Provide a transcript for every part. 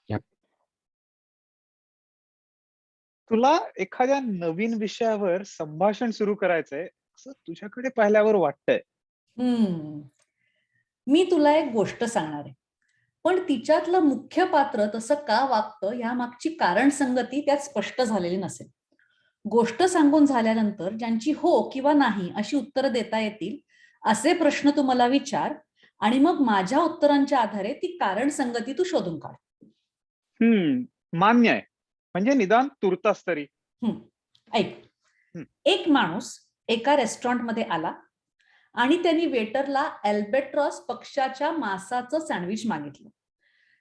या- तुला एखाद्या नवीन विषयावर संभाषण सुरू करायचंय असं तुझ्याकडे पाहिल्यावर वाटतंय. हम्म मी तुला एक गोष्ट सांगणार आहे, पण तिच्यातलं मुख्य पात्र तसं का वागतं यामागची कारण संगती त्यात स्पष्ट झालेली नसेल. गोष्ट सांगून झाल्यानंतर ज्यांची हो किंवा नाही अशी उत्तरं देता येतील असे प्रश्न तू मला विचार, आणि मग माझ्या उत्तरांच्या आधारे ती कारण संगती तू शोधून काढ. मान्य आहे. म्हणजे निदान तुर्तास तरी. हम्म ऐक. हम्म, एक माणूस एका रेस्टॉरंटमध्ये आला आणि त्यांनी वेटरला अल्बेट्रॉस पक्ष्याच्या मांसाचं सँडविच मागितलं.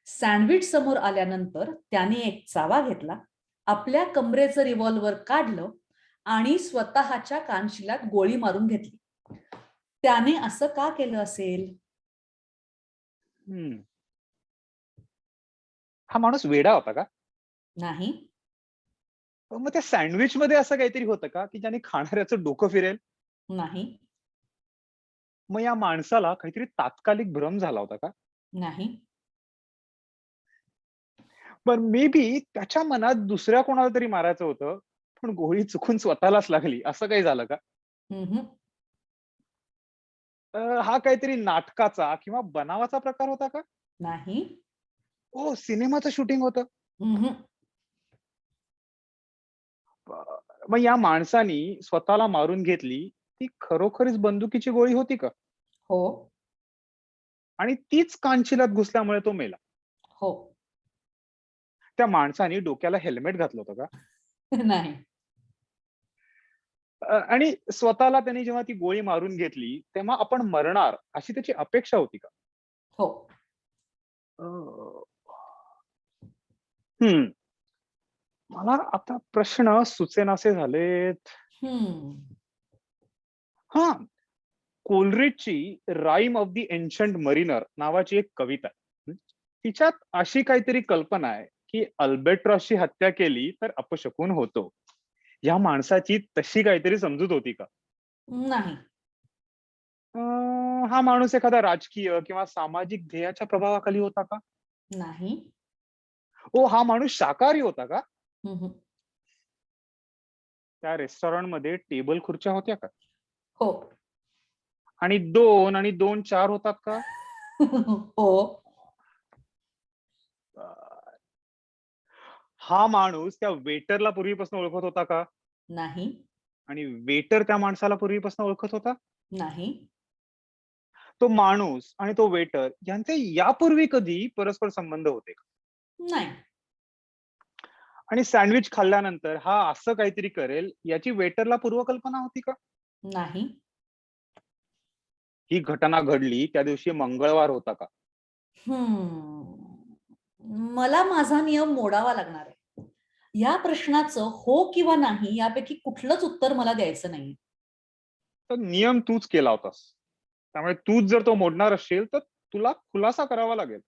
सँडविच समोर आल्यानंतर त्याने एक चावा घेतला, आपल्या कमरेचं रिव्हॉल्वर काढलं आणि स्वतःच्या कानशिलात गोळी मारून घेतली. त्याने असं का केलं असेल? हम्म. हा माणूस वेडा होता का? नाही. मग त्या सँडविच मध्ये असं काहीतरी होतं का की ज्याने खाणाऱ्याचं डोकं फिरेल? नाही. मग या माणसाला काहीतरी तात्कालिक भ्रम झाला होता का? नाही. पण मे बी त्याच्या मनात दुसऱ्या कोणाला तरी मारायचं होतं, पण गोळी चुकून स्वतःलाच लागली, असं काही झालं का? हम्म. हा काहीतरी नाटकाचा किंवा बनावाचा प्रकार होता का? नाही. ओ, सिनेमाचं शूटिंग होतं. हम्म. मग या माणसानी स्वतःला मारून घेतली, ती खरोखरीच बंदुकीची गोळी होती का? हो. आणि तीच कानशिलात घुसल्यामुळे तो मेला. हो. त्या माणसाने डोक्याला हेल्मेट घातलं होतं का? नाही. आणि स्वतःला त्याने जेव्हा ती गोळी मारून घेतली तेव्हा आपण मरणार अशी त्याची अपेक्षा होती का? हो. अ, हम्म मला आता प्रश्न सुचेनासे झालेत. हम्म हा, कोलरिजची rime of the ancient mariner नावाची एक कविता आहे. तिच्यात अशी काहीतरी कल्पना आहे की अल्बेट्रॉसची हत्या केली तर अपशकुन होतो. या माणसाची तशी काहीतरी समजूत होती का? नाही. हा माणूस एखादा राजकीय किंवा सामाजिक ध्येयाच्या प्रभावाखाली होता का? नाही. ओ, हा माणूस शाकाहारी होता का? हम्म. त्या रेस्टॉरंट मध्ये टेबल खुर्च्या होत्या का? हो. आणि 2 आणि 2 4 होतात का? हो. अ, हा माणूस त्या वेटरला पूर्वीपासून ओळखत होता का? नाही. आणि वेटर त्या माणसाला पूर्वीपासून ओळखत होता? नाही. तो माणूस आणि तो वेटर यांचे यापूर्वी कधी परस्पर संबंध होते का? नाही. आणि सँडविच खाल्ल्यानंतर हा असं काहीतरी करेल याची वेटरला पूर्वकल्पना होती का? नाही. ही घटना घडली त्या दिवशी मंगळवार होता का? मला माझा नियम मोडावा लागणार आहे. या प्रश्नाचं हो किंवा नाही यापैकी कुठलंच उत्तर मला द्यायचं नाही. तर नियम तूच केला होतास, त्यामुळे तूच जर तो मोडणार असशील तर तुला खुलासा करावा लागेल.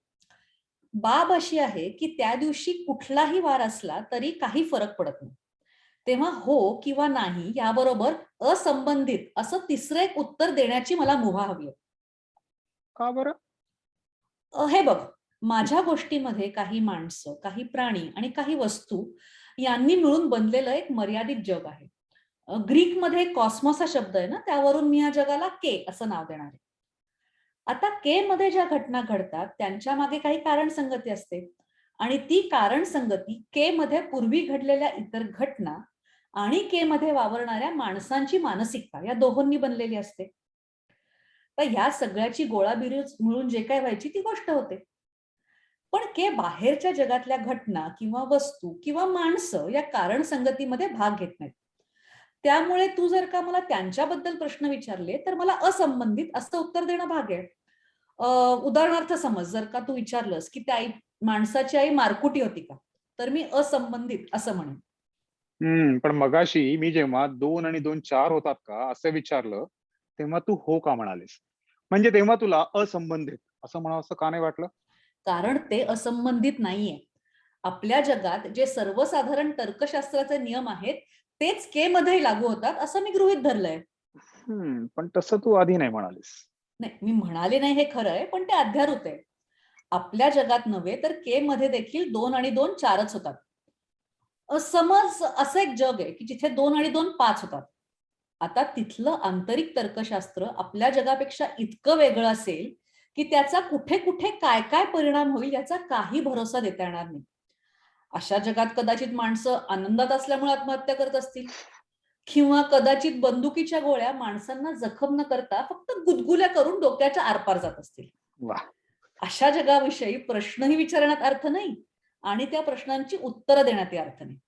बाब अशी आहे की त्या दिवशी कुठलाही वार असला तरी काही फरक पडत नाही. तेव्हा हो किंवा नाही याबरोबर असंबंधित असं तिसरं एक उत्तर देण्याची मला मुभा हवी आहे. का बरं? हे बघ, माझ्या गोष्टीमध्ये काही माणसं, काही प्राणी आणि काही वस्तू यांनी मिळून बनलेलं एक मर्यादित जग आहे. ग्रीकमध्ये कॉस्मॉस हा शब्द आहे ना, त्यावरून मी या जगाला के असं नाव देणार आहे. आता के मध्ये ज्या घटना घडतात त्यांच्या मागे काही कारण संगती असते, आणि ती कारण संगती के मध्ये पूर्वी घडलेल्या इतर घटना आणि के मध्ये वावरणाऱ्या माणसांची मानसिकता या दोहोंनी बनलेली असते. तर ह्या सगळ्याची गोळाबेरीज मिळून जे काय व्हायची ती गोष्ट होते. पण के बाहेरच्या जगातल्या घटना किंवा वस्तू किंवा माणसं या कारण संगतीमध्ये भाग घेत नाहीत. त्यामुळे तू जर का मला त्यांच्याबद्दल प्रश्न विचारले तर मला असंबंधित असं उत्तर देणं भाग आहे. अ, उदाहरणार्थ समज जर का तू विचारलंस की त्या आई, माणसाची आई मारकुटी होती का, तर मी असंबंधित असं म्हणेन. पण मगाशी मी जेव्हा 2 आणि 2 4 होतात का असं विचारलं, तेव्हा तू हो का म्हणालीस? म्हणजे तेव्हा तुला असंबंधित असं म्हणावंसं का नाही वाटलं? कारण ते असंबंधित नाहीये. आपल्या जगात जे सर्वसाधारण तर्कशास्त्राचे नियम आहेत तेच के मध्ये लागू होतात असं मी गृहीत धरलंय. पण तसं तू आधी नाही म्हणालीस. नाही, मी म्हणाले नाही हे खरं आहे, पण ते अध्यारूत आहे. आपल्या जगात नव्हे तर के मध्ये देखील 2 आणि 2 4च होतात. समज असं एक जग आहे की जिथे 2 आणि 2 5 होतात. आता तिथलं आंतरिक तर्कशास्त्र आपल्या जगापेक्षा इतकं वेगळं असेल की त्याचा कुठे कुठे काय काय परिणाम होईल याचा काही भरोसा देता येणार नाही. अशा जगात कदाचित माणसं आनंदात असल्यामुळे आत्महत्या करत असतील, किंवा कदाचित बंदुकीच्या गोळ्या माणसांना जखम न करता फक्त गुदगुल्या करून डोक्याच्या आरपार जात असतील. वा. अशा जगाविषयी प्रश्नही विचारण्यात अर्थ नाही आणि त्या प्रश्नांची उत्तरं देण्यातही अर्थ नाही.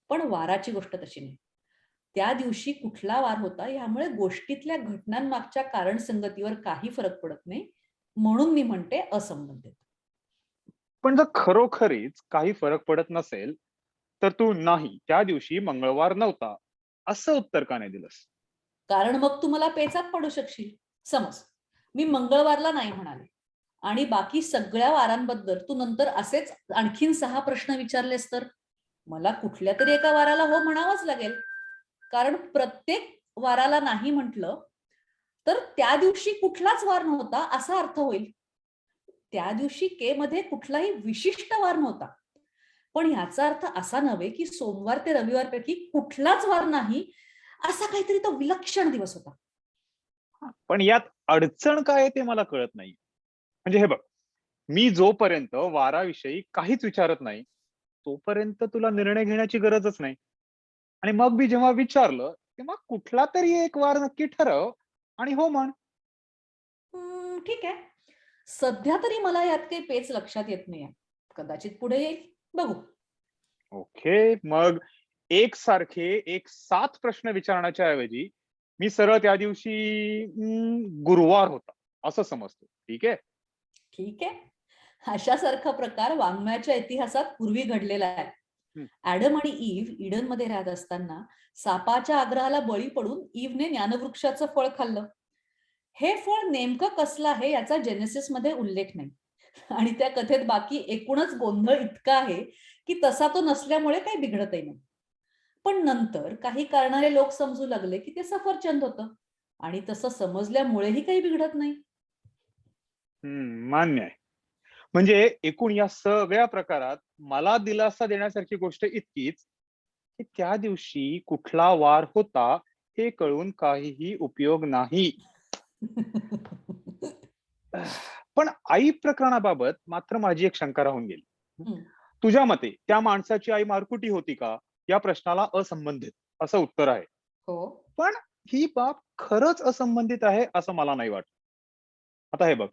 पण वाराची गोष्ट तशी नाही. त्या दिवशी कुठला वार होता यामुळे गोष्टीतल्या घटनांमागच्या कारण संगतीवर काही फरक पडत नाही. म्हणून मी म्हणते असंबंधित. पण जर खरोखरीच काही फरक पडत नसेल, तर तू नाही, त्या दिवशी मंगळवार नव्हता, असं उत्तर का नाही दिलंस? कारण मग तू मला पेचात पडू शकशील. समज मी मंगळवारला नाही म्हणाले आणि बाकी सगळ्या वारांबद्दल तू नंतर असेच आणखीन 6 प्रश्न विचारलेस तर मला कुठल्या तरी एका वाराला हो म्हणावंच लागेल. कारण प्रत्येक वाराला नाही म्हटलं तर त्या दिवशी कुठलाच वार नव्हता असा अर्थ होईल. त्या दिवशी के मध्ये कुठलाही विशिष्ट वार नव्हता. पण याचा अर्थ असा नव्हे की सोमवार ते रविवारपैकी कुठलाच वार नाही, असा काहीतरी तो विलक्षण दिवस होता. पण यात अडचण काय आहे ते मला कळत नाही. म्हणजे हे बघ, मी जोपर्यंत वाराविषयी काहीच विचारत नाही, तोपर्यंत तुला निर्णय घेण्याची गरजच नाही. आणि मग मी जेव्हा विचारलं, तेव्हा कुठला तरी एक वार नक्की ठरव आणि हो म्हण. ठीक आहे. सध्या तरी मला यात काही पेच लक्षात येत नाहीये. कदाचित पुढे येईल. बघू. ओके, मग एकसारखे एक 7 प्रश्न विचारण्याच्या ऐवजी मी सरळ त्या दिवशी गुरुवार होता असं समजतो. ठीक आहे? ठीक आहे. अशासारखा प्रकार वाङ्मयाच्या इतिहासात पूर्वी घडलेला आहे. हं. ॲडम आणि ईव्ह ईडनमध्ये राहत असताना सापाच्या आग्रहाला बळी पडून ईव्हने ज्ञानवृक्षाचं फळ खाल्लं. हे फळ नेमकं कसलं आहे याचा जेनेसिसमध्ये उल्लेख नाही. आणि त्या कथेत बाकी एकूणच गोंधळ इतका आहे की तसा तो नसल्यामुळे काही बिघडतही नाही. पण नंतर काही करणारे लोक समजू लागले की ते सफरचंद होतं आणि तसं समजल्यामुळेही काही बिघडत नाही. मान्य आहे. म्हणजे एकूण या सगळ्या प्रकारात मला दिलासा देण्यासारखी गोष्ट इतकीच, की त्या दिवशी कुठला वार होता हे कळून काहीही उपयोग नाही. पण आई प्रकरणाबाबत मात्र माझी एक शंका राहून गेली. हं. तुझ्या मते त्या माणसाची आई मारकुटी होती का? या प्रश्नाला असंबंधित असं उत्तर आहे. हो. पण ही बाब खरंच असंबंधित आहे असं मला नाही वाटत. आता हे बघ,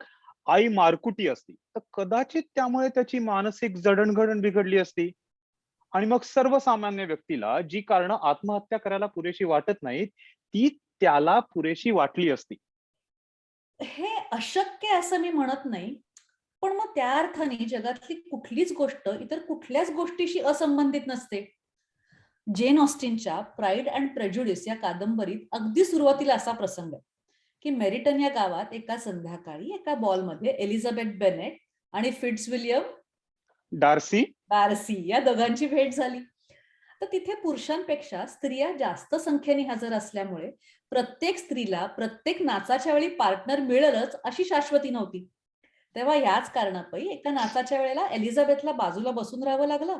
आई मारकुटी असती तर कदाचित त्यामुळे त्याची मानसिक जडणघडण बिघडली असती आणि मग सर्वसामान्य व्यक्तीला जी कारणं आत्महत्या करायला पुरेशी वाटत नाहीत, ती त्याला पुरेशी वाटली असती. हे अशक्य असं मी म्हणत नाही. पण मग त्या अर्थाने जगातली कुठलीच गोष्ट इतर कुठल्याच गोष्टीशी असंबंधित नसते. जेन ऑस्टिनच्या प्राईड अँड प्रेज्युडिस या कादंबरीत अगदी सुरुवातीला असा प्रसंग आहे, की मेरिटन या गावात एका संध्याकाळी एका बॉलमध्ये एलिझाबेथ बेनेट आणि फिट्झविलियम डार्सी. डार्सी या दोघांची भेट झाली. तर तिथे पुरुषांपेक्षा स्त्रिया जास्त संख्येने हजर असल्यामुळे प्रत्येक स्त्रीला प्रत्येक नाचाच्या वेळी पार्टनर मिळेलच अशी शाश्वती नव्हती. तेव्हा याच कारणापायी एका नाचाच्या वेळेला एलिझाबेथला बाजूला बसून राहावं लागलं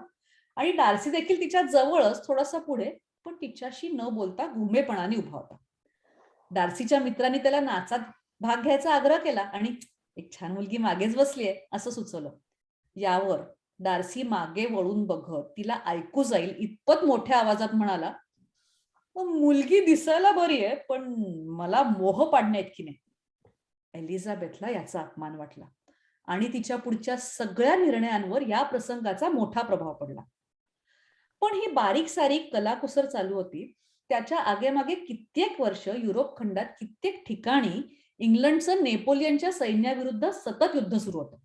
आणि डार्सी देखील तिच्या जवळच थोडासा पुढे, पण तिच्याशी न बोलता गुंगेपणाने उभा होता. डार्सीच्या मित्रांनी त्याला नाचात भाग घ्यायचा आग्रह केला आणि एक छान मुलगी मागेच बसलीये असं सुचवलं. यावर डार्सी मागे वळून बघत तिला ऐकू जाईल इतपत मोठ्या आवाजात म्हणाला, मुलगी दिसायला बरी आहे पण मला मोह पाडण्याइतकी नाही." एलिझाबेथला याचा अपमान वाटला आणि तिच्या पुढच्या सगळ्या निर्णयांवर या प्रसंगाचा मोठा प्रभाव पडला. पण ही बारीक सारीक कलाकुसर चालू होती. त्याच्या आगेमागे कित्येक वर्ष युरोप खंडात कित्येक ठिकाणी इंग्लंडचं नेपोलियनच्या सैन्याविरुद्ध सतत युद्ध सुरू होतं.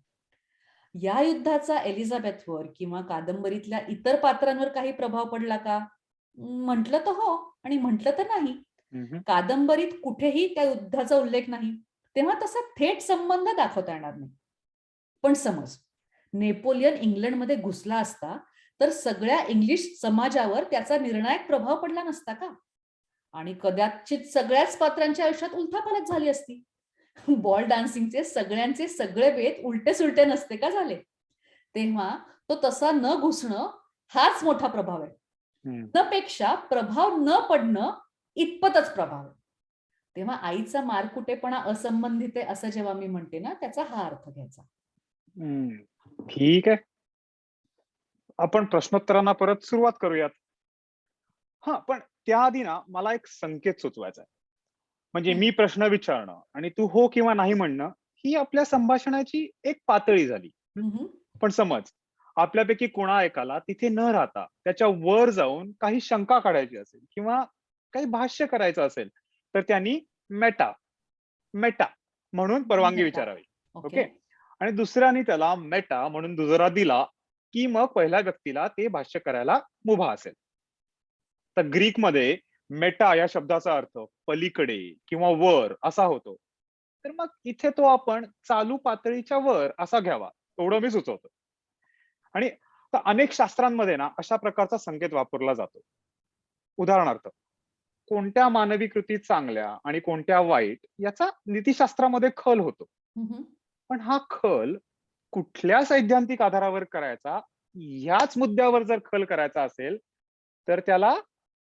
या युद्धाचा एलिझाबेथवर किंवा कादंबरीतल्या इतर पात्रांवर काही प्रभाव पडला का? म्हटलं तर हो आणि म्हटलं तर नाही. कादंबरीत कुठेही त्या युद्धाचा उल्लेख नाही. तेव्हा तसा थेट संबंध दाखवता येणार नाही. पण समज नेपोलियन इंग्लंडमध्ये घुसला असता तर सगळ्या इंग्लिश समाजावर त्याचा निर्णायक प्रभाव पडला नसता का? आणि कदाचित सगळ्याच पात्रांच्या आयुष्यात उलथापालथ झाली असती. बॉल डान्सिंगचे सगळ्यांचे सगळे बेत उलटे सुलटे नसते का झाले? तेव्हा तो तसा न घुसणं हाच मोठा प्रभाव आहे. हम्म. न पेक्षा प्रभाव न पडणं इतपतच प्रभाव आहे. तेव्हा आईचा मारकुटेपणा असंबंधित आहे असं जेव्हा मी म्हणते ना, त्याचा हा अर्थ घ्यायचा. हम्म. ठीक आहे. आपण प्रश्नोत्तरांना परत सुरुवात करूयात. हा, पण त्याआधी ना मला एक संकेत सुचवायचा आहे. म्हणजे हं. मी प्रश्न विचारणं आणि तू हो किंवा नाही म्हणणं ही आपल्या संभाषणाची एक पातळी झाली. हं, हं. पण समज आपल्यापैकी कोणा एकाला तिथे न राहता त्याच्या वर जाऊन काही शंका काढायची असेल किंवा काही भाष्य करायचं असेल, तर त्यांनी मेटा मेटा म्हणून परवानगी मेटा. विचारावी. ओके. ओके. आणि दुसऱ्याने त्याला मेटा म्हणून दुजोरा दिला की मग पहिल्या व्यक्तीला ते भाष्य करायला मुभा असेल. तर ग्रीकमध्ये मेटा या शब्दाचा अर्थ पलीकडे किंवा वर असा होतो. तर मग इथे तो आपण चालू पातळीच्या वर असा घ्यावा, एवढं मी सुचवतो. आणि अनेक शास्त्रांमध्ये ना अशा प्रकारचा संकेत वापरला जातो. उदाहरणार्थ, कोणत्या मानवी कृती चांगल्या आणि कोणत्या वाईट याचा नीतिशास्त्रामध्ये खल होतो. हं, हं. पण हा खल कुठल्या सैद्धांतिक आधारावर करायचा, याच मुद्द्यावर जर खल करायचा असेल, तर त्याला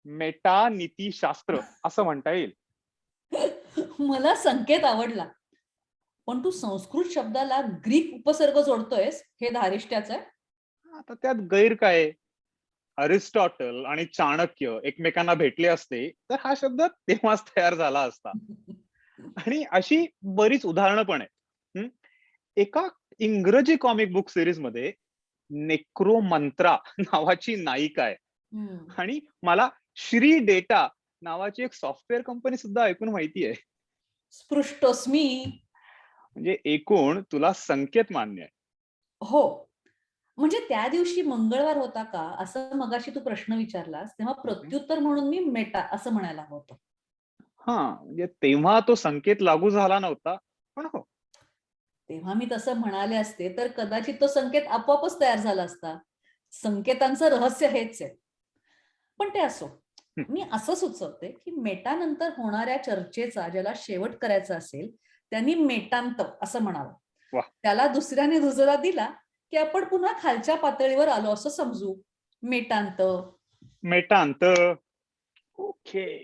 मेटा नीतीशास्त्र असं म्हणता येईल. मला संकेत आवडला. पण तू संस्कृत शब्दाला ग्रीक उपसर्ग जोडतोयस, हे धारिष्ट्याचं आहे? आता त्यात गैर काय आहे? अरिस्टॉटल आणि चाणक्य एकमेकांना भेटले असते तर हा शब्द तेव्हाच तयार झाला असता. आणि अशी बरीच उदाहरणं पण आहेत. एका इंग्रजी कॉमिक बुक सिरीज मध्ये नेक्रोमंत्रा नावाची नायिका आहे. हं. आणि मला श्री डेटा नावाची एक सॉफ्टवेअर कंपनी सुद्धा ऐकून माहिती आहे. स्पृष्टोस्मी. म्हणजे एकूण तुला संकेत मान्य आहे. हो. म्हणजे त्या दिवशी मंगळवार होता का, असं मगाशी तू प्रश्न विचारलास, तेव्हा प्रत्युत्तर म्हणून मी मेटा असं म्हणायला हवं होतं. हा, म्हणजे तेव्हा तो संकेत लागू झाला नव्हता, पण हो. तेव्हा मी तसं म्हणाले असते, तर कदाचित तो संकेत आपोआपच तयार झाला असता. संकेतांचं रहस्य हेच आहे. पण ते असो. मी असं सुचवते, की मेटानंतर होणाऱ्या चर्चेचा ज्याला शेवट करायचा असेल, त्यांनी मेटांत असं म्हणावं. वा. त्याला दुसऱ्याने दुजोरा दिला, की आपण पुन्हा खालच्या पातळीवर आलो असं समजू. मेटांत. मेटांत. ओके.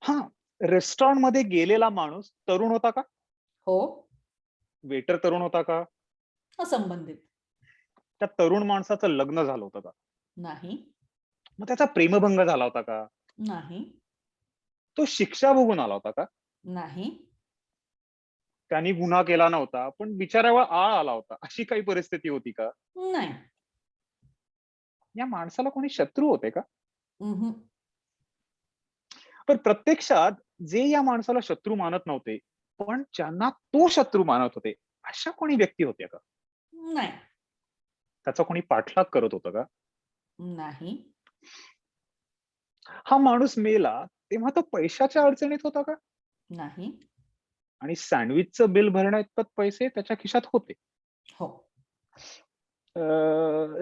हा, रेस्टॉरंट मध्ये गेलेला माणूस तरुण होता का? हो. वेटर तरुण होता का? असंबंधित. त्या तरुण माणसाचं लग्न झालं होतं का? नाही. मग त्याचा प्रेमभंग झाला होता का? नाही. तो शिक्षा भोगून आला होता का? नाही. त्यांनी गुन्हा केला नव्हता, पण बिचाऱ्यावर आळ आला होता, अशी काही परिस्थिती होती का? नाही. या माणसाला कोणी शत्रू होते का? उहुं. पण प्रत्यक्षात जे या माणसाला शत्रू मानत नव्हते, पण ज्यांना तो शत्रू मानत होते, अशा कोणी व्यक्ती होत्या का? नाही. त्याचा कोणी पाठलाग करत होतं का? नाही. हा माणूस मेला तेव्हा तो पैशाच्या अडचणीत होता का? नाही. आणि सँडविचचं बिल भरण्याइतपत पैसे त्याच्या खिशात होते. हो.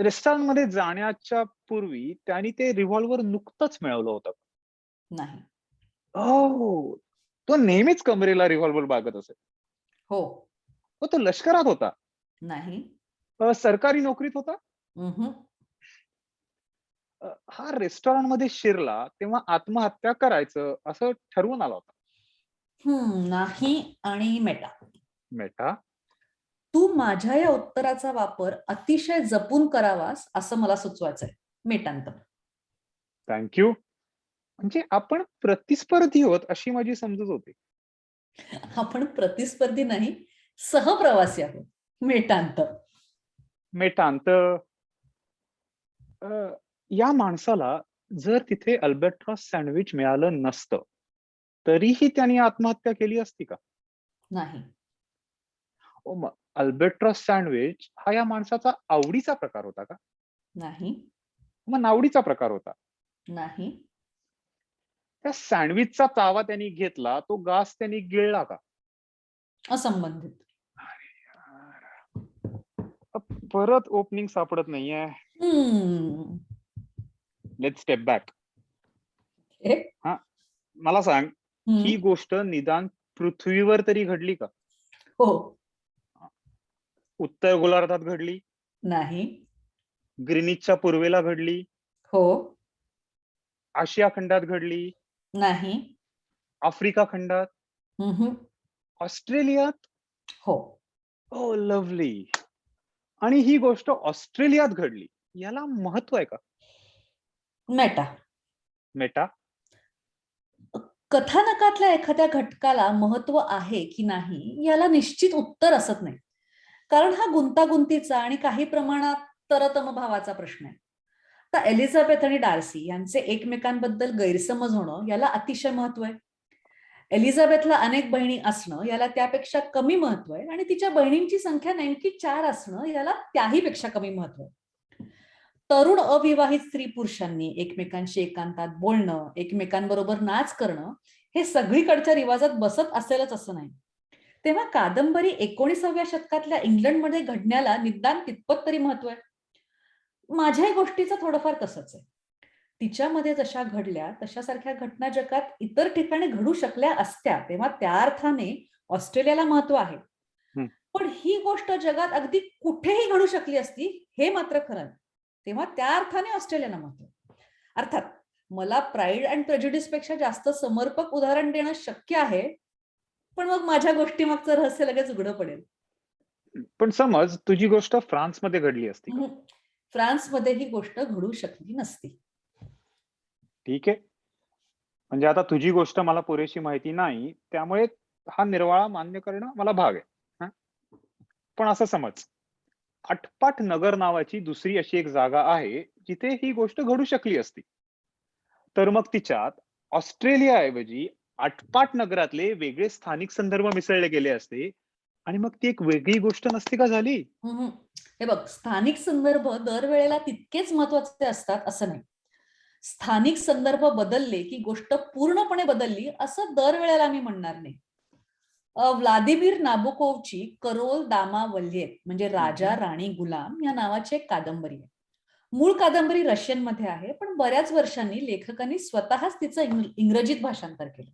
रेस्टॉरंटमध्ये जाण्याच्या पूर्वी त्यांनी ते रिव्हॉल्वर नुकतंच मिळवलं होतं. नाही. हो. तो नेहमीच कमरेला रिव्हॉल्वर बाळगत असे. हो. तो लष्करात होता. नाही. सरकारी नोकरीत होता. उहुं. हा रेस्टॉरंटमध्ये शिरला तेव्हा आत्महत्या करायचं असं ठरवून आला होता. नाही आणि मेटा. मेटा. तू माझ्या या उत्तराचा वापर अतिशय जपून करावास असं मला सुचवायचंय. मेटांत. थँक्यू. म्हणजे आपण प्रतिस्पर्धी होत अशी माझी समजूत होती. आपण प्रतिस्पर्धी नाही, सहप्रवासी आहोत. मेटांत. मेटांत. या माणसाला जर तिथे अल्बर्ट्रॉस सँडविच मिळालं नसतं, तरीही त्यांनी आत्महत्या केली असती का? नाही. मग अल्बर्ट्रॉस सँडविच हा या माणसाचा आवडीचा प्रकार होता का? नाही. मग नावडीचा प्रकार होता. नाही. त्या सँडविचचा तावा त्यांनी घेतला, तो घास त्यांनी गिळला का? असंबंधित. परत ओपनिंग सापडत नाहीये. हम्म. Let's step back. हे? हा, मला सांग, ही हम्म. गोष्ट निदान पृथ्वीवर तरी घडली का? हो. उत्तर गोलार्धात घडली? नाही. ग्रीनिचच्या पूर्वेला घडली? हो. आशिया खंडात घडली? नाही. आफ्रिका खंडात? हम्म. ऑस्ट्रेलियात? हो. Oh lovely. आणि ही गोष्ट ऑस्ट्रेलियात घडली, याला महत्व आहे का? मेटा. मेटा? कथानकातल्या एखाद्या घटकाला महत्व आहे की नाही याला निश्चित उत्तर असत नाही, कारण हा गुंतागुंतीचा आणि काही प्रमाणात तरतम भावाचा प्रश्न आहे. तर एलिझाबेथ आणि डार्सी यांचे एकमेकांबद्दल गैरसमज होणं याला अतिशय महत्व आहे. एलिझाबेथला अनेक बहिणी असणं याला त्यापेक्षा कमी महत्व आहे, आणि तिच्या बहिणींची संख्या नेमकी 4 असणं याला त्याही पेक्षा कमी महत्व आहे. तरुण अविवाहित स्त्री पुरुषांनी एकमेकांशी एकांतात बोलणं, एकमेकांबरोबर नाच करणं हे सगळीकडच्या रिवाजात बसत असेलच असं नाही. तेव्हा कादंबरी 19व्या शतकातल्या इंग्लंडमध्ये घडण्याला निदान तितपत तरी महत्व आहे. माझ्याही गोष्टीचं थोडंफार तसंच आहे. तिच्यामध्ये जशा घडल्या तशासारख्या घटना जगात इतर ठिकाणी घडू शकल्या असत्या, तेव्हा त्या अर्थाने ऑस्ट्रेलियाला महत्व आहे. हं. पण ही गोष्ट जगात अगदी कुठेही घडू शकली असती, हे मात्र खरं आहे. तेव्हा त्या अर्थाने ऑस्ट्रेलियाला महत्व आहे. अर्थात मला प्राईड अँड प्रेज्युडिस पेक्षा जास्त समर्पक उदाहरण देणं शक्य आहे, पण मग माझ्या गोष्टीमागचं रहस्य लगेच उघडं पडेल. पण समज तुझी गोष्ट फ्रान्समध्ये घडली असती का? फ्रान्समध्ये ही गोष्ट घडू शकली नसती. ठीक आहे. म्हणजे आता तुझी गोष्ट मला पुरेशी माहिती नाही, त्यामुळे हा निर्वाळा मान्य करणं मला भाग आहे. हं. पण असं समज, आटपाट नगर नावाची दुसरी अशी एक जागा आहे, जिथे ही गोष्ट घडू शकली असती. तर मग तिच्यात ऑस्ट्रेलियाऐवजी आटपाट नगरातले वेगळे स्थानिक संदर्भ मिसळले गेले असते, आणि मग ती एक वेगळी गोष्ट नसती का झाली? हम्म. हे बघ, स्थानिक संदर्भ दरवेळेला तितकेच महत्वाचे असतात असं नाही. स्थानिक संदर्भ बदलले की गोष्ट पूर्णपणे बदलली असं दरवेळेला मी म्हणणार नाही. व्लादिमीर नाबोकोवची करोल दामा वल्येत म्हणजे राजा हं. राणी गुलाम या नावाची एक कादंबरी आहे. मूळ कादंबरी रशियन मध्ये आहे, पण बऱ्याच वर्षांनी लेखकांनी स्वतःच तिचं इंग्रजीत भाषांतर केलं.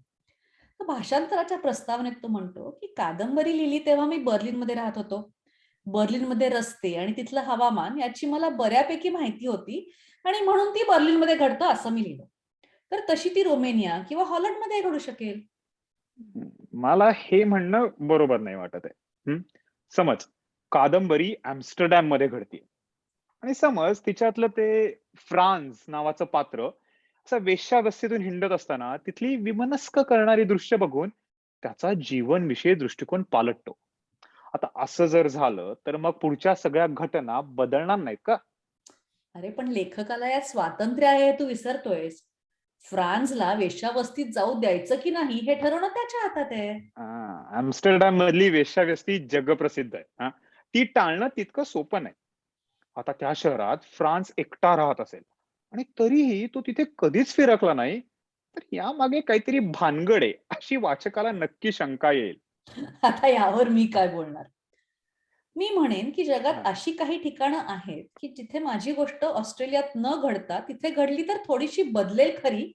तर भाषांतराच्या प्रस्तावनेत तो म्हणतो की कादंबरी लिहिली तेव्हा मी बर्लिनमध्ये राहत होतो. बर्लिनमध्ये रस्ते आणि तिथलं हवामान याची मला बऱ्यापैकी माहिती होती, आणि म्हणून ती बर्लिनमध्ये घडतं असं मी लिहिलं. तर तशी ती रोमेनिया किंवा हॉलंडमध्ये घडू शकेल. मला हे म्हणणं बरोबर नाही वाटत आहे. समज कादंबरी एम्स्टरडॅम मध्ये घडते, आणि समज तिच्यातलं ते फ्रान्स नावाचं पात्र असं वेश्यावस्थेतून हिंडत असताना तिथली विमनस्क करणारी दृश्य बघून त्याचा जीवनविषयी दृष्टिकोन पालटतो. आता असं जर झालं तर मग पुढच्या सगळ्या घटना बदलणार नाहीत का? अरे पण लेखकाला यात स्वातंत्र्य आहे हे तू विसरतोयस. फ्रान्सला वेश्यावस्तीत जाऊ द्यायचं की नाही हे ठरवणं त्याच्या हातात आहे. एम्स्टरडॅम मधली वेश्याव्यस्ती जगप्रसिद्ध आहे. ती टाळणं तितकं सोपं नाही. आता त्या शहरात फ्रान्स एकटा राहत असेल, आणि तरीही तो तिथे कधीच फिरकला नाही, तर यामागे काहीतरी भानगड आहे अशी वाचकाला नक्की शंका येईल. आता यावर मी काय बोलणार. मी म्हणेन की जगात हा. अशी काही ठिकाणं आहेत की जिथे माझी गोष्ट ऑस्ट्रेलियात न घडता तिथे घडली तर थोडीशी बदलेल खरी,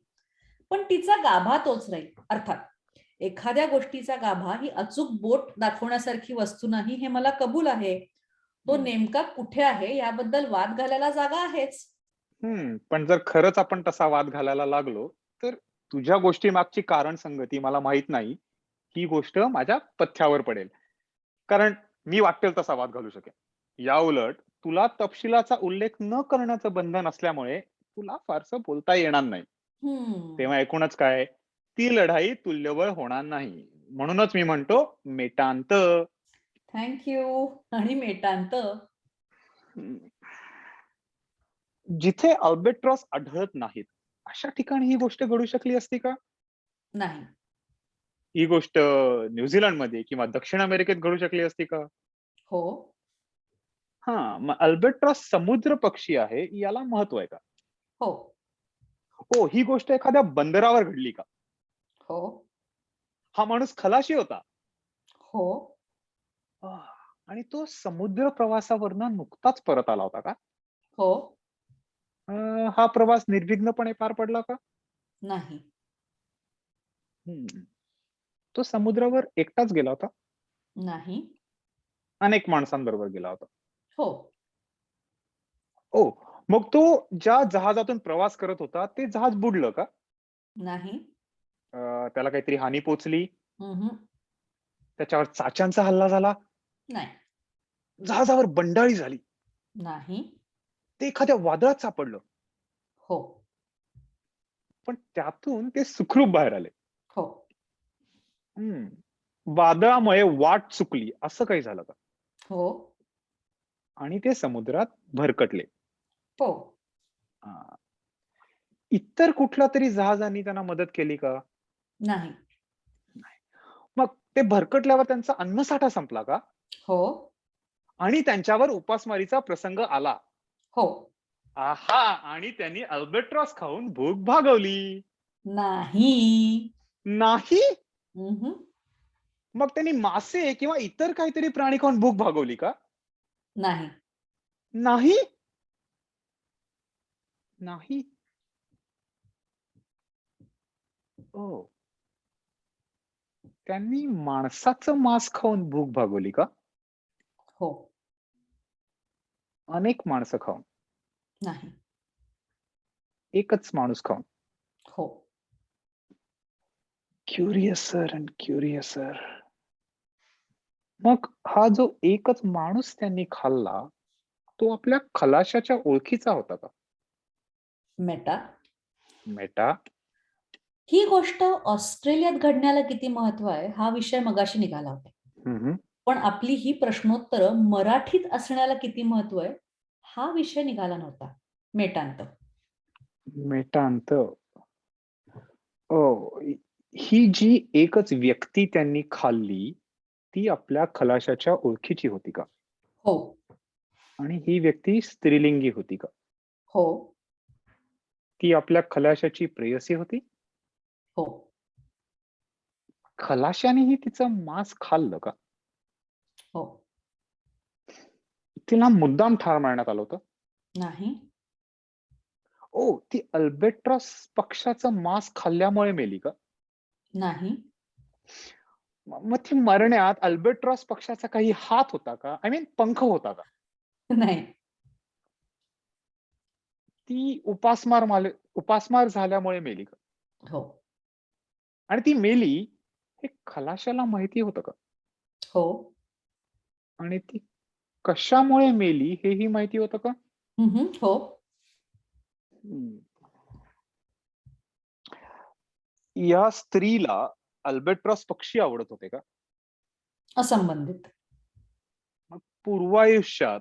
पण तिचा गाभा तोच राहील. अर्थात एखाद्या गोष्टीचा गाभा ही अचूक बोट दाखवण्यासारखी वस्तू नाही हे मला कबूल आहे. तो हम्म. नेमका कुठे आहे याबद्दल वाद घालायला जागा आहेच. पण जर खरंच आपण तसा वाद घालायला लागलो, तर तुझ्या गोष्टी मागची कारण संगती मला माहित नाही, ही गोष्ट माझ्या पथ्यावर पडेल. कारण मी वाटेल तसा वाद घालू शकेन. या उलट तुला तपशिलाचा उल्लेख न करण्याचं बंधन असल्यामुळे तुला फारसं बोलता येणार नाही. हम्म. तेव्हा एकूणच काय, ती लढाई तुल्यबळ होणार नाही. म्हणूनच मी म्हणतो मेटांत. थँक्यू. आणि मेटांत. जिथे अल्बेट्रॉस आढळत नाहीत, अशा ठिकाणी ही गोष्ट घडू शकली असती का? नाही. ही गोष्ट न्यूझीलंडमध्ये किंवा दक्षिण अमेरिकेत घडू शकली असती का? हो. मग अल्बेट्रॉस समुद्र पक्षी आहे, याला महत्व आहे का? हो. हो, ही गोष्ट एखाद्या बंदरावर घडली का? हो. हा माणूस खलाशी होता. हो. आह, आणि तो समुद्र प्रवासावरनं नुकताच परत आला होता का? हो. हा प्रवास निर्विघ्नपणे पार पडला का? नाही. हम्म. तो समुद्रावर एकटाच गेला होता? नाही. अनेक माणसांबरोबर गेला होता. हो. ओ, मग तो ज्या जहाजातून प्रवास करत होता, ते जहाज बुडलं का? नाही. त्याला काहीतरी हानी पोहोचली? हं, त्याच्यावर चाच्यांचा हल्ला झाला? नाही. जहाजावर बंडाळी झाली? नाही. ते एखाद्या वादळात सापडलं? हो. पण त्यातून ते सुखरूप बाहेर आले? हो. हं. वादळामुळे वाट चुकली असं काही झालं का? हो. आणि ते समुद्रात भरकटले. हो. हां. इतर कुठल्यातरी जहाजांनी त्यांना मदत केली का? नाही. नाही. मग ते भरकटल्यावर त्यांचा अन्नसाठा संपला का? हो. आणि त्यांच्यावर उपासमारीचा प्रसंग आला. हो. आहा! आणि त्यांनी अल्बेट्रॉस खाऊन भूक भागवली. नाही. नाही? हं, मग त्यांनी मासे किंवा इतर काहीतरी प्राणी खाऊन भूक भागवली का? नाही. नाही? नाही? ओह! त्यांनी माणसाचं मांस खाऊन भूक भागवली का? हो. अनेक माणसं खाऊन, नाही. एकच माणूस खाऊन. हो. क्युरियसर अँड क्युरियसर. मग हा जो एकच माणूस त्यांनी खाल्ला, तो आपल्या खलाशाच्या ओळखीचा होता का? मेटा. मेटा? ही गोष्ट ऑस्ट्रेलियात घडण्याला किती महत्व आहे, हा विषय मगाशी निघाला होता. हं, हं. पण आपली ही प्रश्नोत्तरं मराठीत असण्याला किती महत्व आहे, हा विषय निघाला नव्हता. मेटांत. मेटांत. ओह! ही जी एकच व्यक्ती त्यांनी खाल्ली, ती आपल्या खलाशाच्या ओळखीची होती का? हो. आणि ही व्यक्ती स्त्रीलिंगी होती का? हो. ती आपल्या खलाशाची प्रेयसी होती? हो. खलाशानेही तिचं मांस खाल्लं का? हो. तिला मुद्दाम ठार मारण्यात आलं होतं? नाही. ओह! ती अल्बेट्रॉस पक्ष्याचं मांस खाल्ल्यामुळे मेली का? नाही. मग ती मरण्यात अल्बेट्रॉस पक्ष्याचा काही हात होता का? आय मीन पंख होता का? नाही. ती उपासमार झाल्यामुळे मेली का? हो. आणि ती मेली हे खलाशाला माहिती होतं का? हो. आणि ती कशामुळे मेली हेही माहिती होतं का? हो. हं. या स्त्रीला अल्बेट्रॉस पक्षी आवडत होते का? असंबंधित. मग पूर्वायुष्यात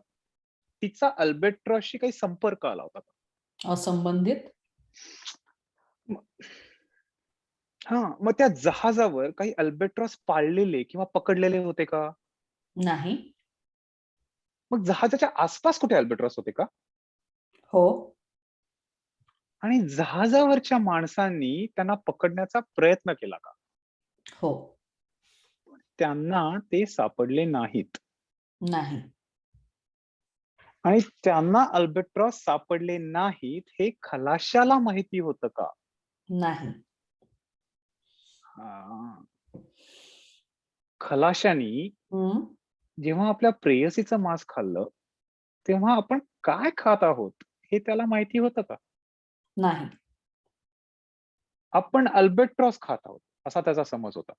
तिचा अल्बेट्रॉसशी काही संपर्क आला होता का? असंबंधित. मग हां, मग त्या जहाजावर काही अल्बेट्रॉस पाळलेले किंवा पकडलेले होते का? नाही. मग जहाजाच्या आसपास कुठे अल्बेट्रॉस होते का? हो. आणि जहाजावरच्या माणसांनी त्यांना पकडण्याचा प्रयत्न केला का? हो. त्यांना ते सापडले नाहीत. नाही. आणि त्यांना अल्बेट्रॉस सापडले नाहीत हे खलाशाला माहिती होतं का? नाही. हां. खलाशानी हं. जेव्हा आपल्या प्रेयसीचं मांस खाल्लं, तेव्हा आपण काय खात आहोत हे त्याला माहिती होतं का? नाही. आपण अल्बेट्रॉस खात आहोत, असा त्याचा समज होता.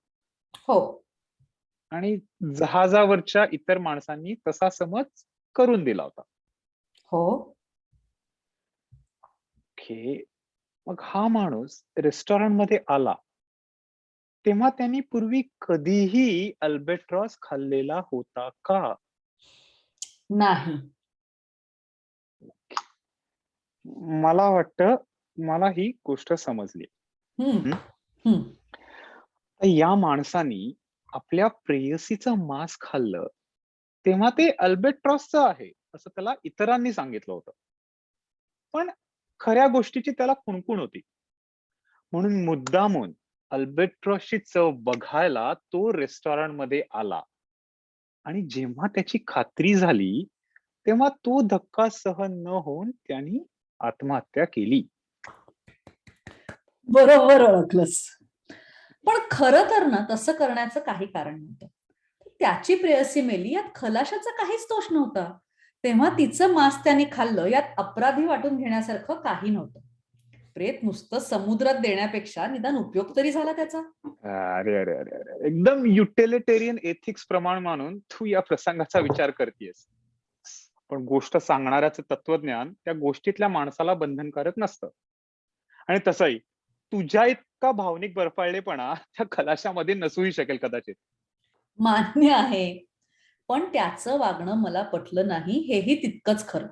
हो. आणि जहाजावरच्या इतर माणसांनी तसा समज करून दिला होता. हो. ओके. मग हा माणूस रेस्टॉरंटमध्ये आला, तेव्हा त्यांनी पूर्वी कधीही अल्बेट्रॉस खाल्लेला होता का? नाही. मला वाटतं मला ही गोष्ट समजली. हं. हं. हं. तर या माणसानी आपल्या प्रेयसीचं मांस खाल्लं, तेव्हा ते अल्बेट्रॉसचं आहे, असं त्याला इतरांनी सांगितलं होतं. पण खऱ्या गोष्टीची त्याला कुणकुण होती. म्हणून मुद्दामून अल्बेट्रॉसची चव बघायला तो रेस्टॉरंटमध्ये आला आणि जेव्हा त्याची खात्री झाली, तेव्हा तो धक्का सहन न होऊन त्यानी आत्महत्या केली. बरोबर ओळखलंस. पण खरं तर ना तसं करण्याचं काही कारण नव्हतं. त्याची प्रेयसी मेली यात खलाशाचा काहीच दोष नव्हता. तेव्हा तिचं मांस त्याने खाल्लं यात अपराधी वाटून घेण्यासारखं काही नव्हतं. प्रेत नुसतं समुद्रात देण्यापेक्षा निदान उपयोग तरी झाला त्याचा. अरे अरे अरे अरे एकदम युटिलिटेरियन एथिक्स प्रमाण मानून तू या प्रसंगाचा विचार करतेस. पण गोष्ट सांगणाऱ्याचं तत्वज्ञान त्या गोष्टीतल्या माणसाला बंधनकारक नसतं. आणि तसंही तुझ्या इतका भावनिक बर्फाळलेपणा त्या खलाशामध्ये नसूही शकेल कदाचित. मान्य आहे. पण त्याचं वागणं मला पटलं नाही हेही तितकंच खरं.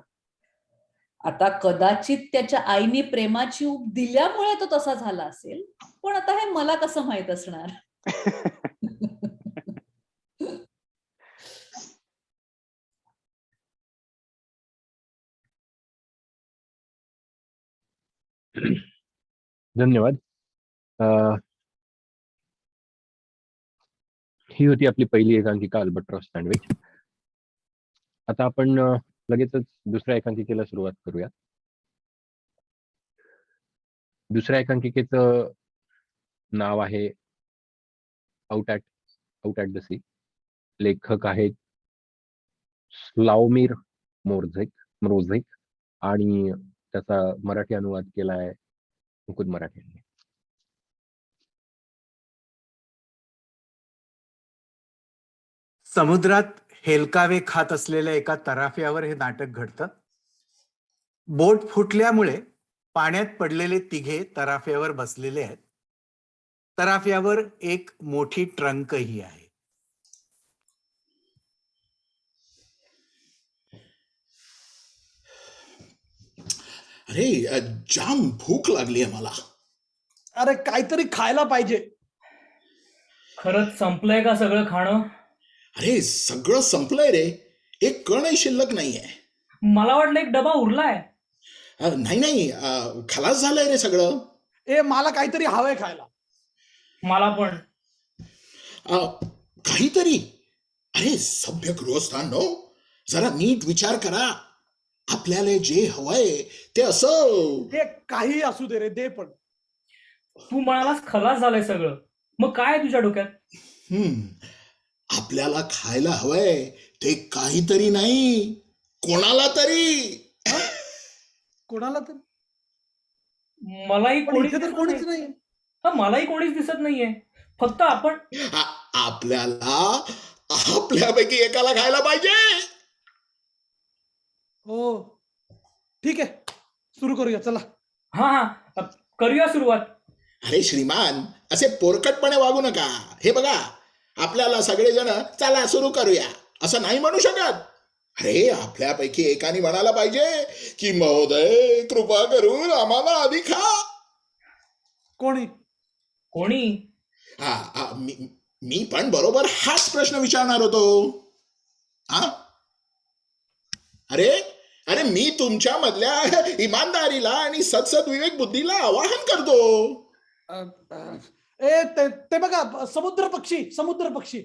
आता कदाचित त्याच्या आईने प्रेमाची ऊब दिल्यामुळे तो तसा झाला असेल. पण आता हे मला कसं माहित असणार? धन्यवाद. ही होती आपली पहिली एकांकिका अल्बट्रॉस सँडविच. आता आपण लगेचच दुसऱ्या एकांकिकेला सुरुवात करूया. दुसऱ्या एकांकिकेचं नाव आहे आउट ॲट द सी. लेखक आहेत स्लावोमिर मोरोझेक आणि त्याचा मराठी अनुवाद केला आहे मुकुंद मराठे यांनी. समुद्रात हेलकावे खात असलेल्या एका तराफ्यावर हे नाटक घडतं. बोट फुटल्यामुळे पाण्यात पडलेले तिघे तराफ्यावर बसलेले आहेत. तराफ्यावर एक मोठी ट्रंकही आहे. अरे जाम भूक लागली आहे मला. अरे काहीतरी खायला पाहिजे. खरंच संपलंय का सगळं खाणं? अरे सगळं संपलंय रे. एक कणही शिल्लक नाहीये. मला वाटलं एक डबा उरलाय. नाही खलास झालंय रे सगळं. मला काहीतरी हवंय खायला. मला पण. काहीतरी. अरे सभ्य गृहस्थांनो, जरा नीट विचार करा. आपल्याला जे हवंय ते असं. ते काही असू दे रे, दे पण. तू म्हणालास खलास झालंय सगळं, मग काय तुझ्या डोक्यात? आपल्याला खायला हवंय ते काहीतरी नाही, कोणाला तरी. कोणाला तर? मलाही पण इथे तर कोणीच नाही. मलाही कोणीच दिसत नाहीये. फक्त आपण. आपल्याला आपल्यापैकी एकाला खायला पाहिजे. हो ठीक आहे, सुरू करूया चला. हा करूया सुरुवात. अरे श्रीमान, असे पोरकटपणे वागू नका. हे बघा, आपल्याला सगळेजण चला सुरू करूया असं नाही म्हणू शकत. अरे आपल्यापैकी एकाने म्हणायला पाहिजे की महोदय कृपा करून आम्हाला आधी खा. कोणी? मी पण बरोबर हाच प्रश्न विचारणार होतो. अरे मी तुमच्या मधल्या इमानदारीला आणि सदसद विवेक बुद्धीला आवाहन करतो. ते बघा, समुद्र पक्षी.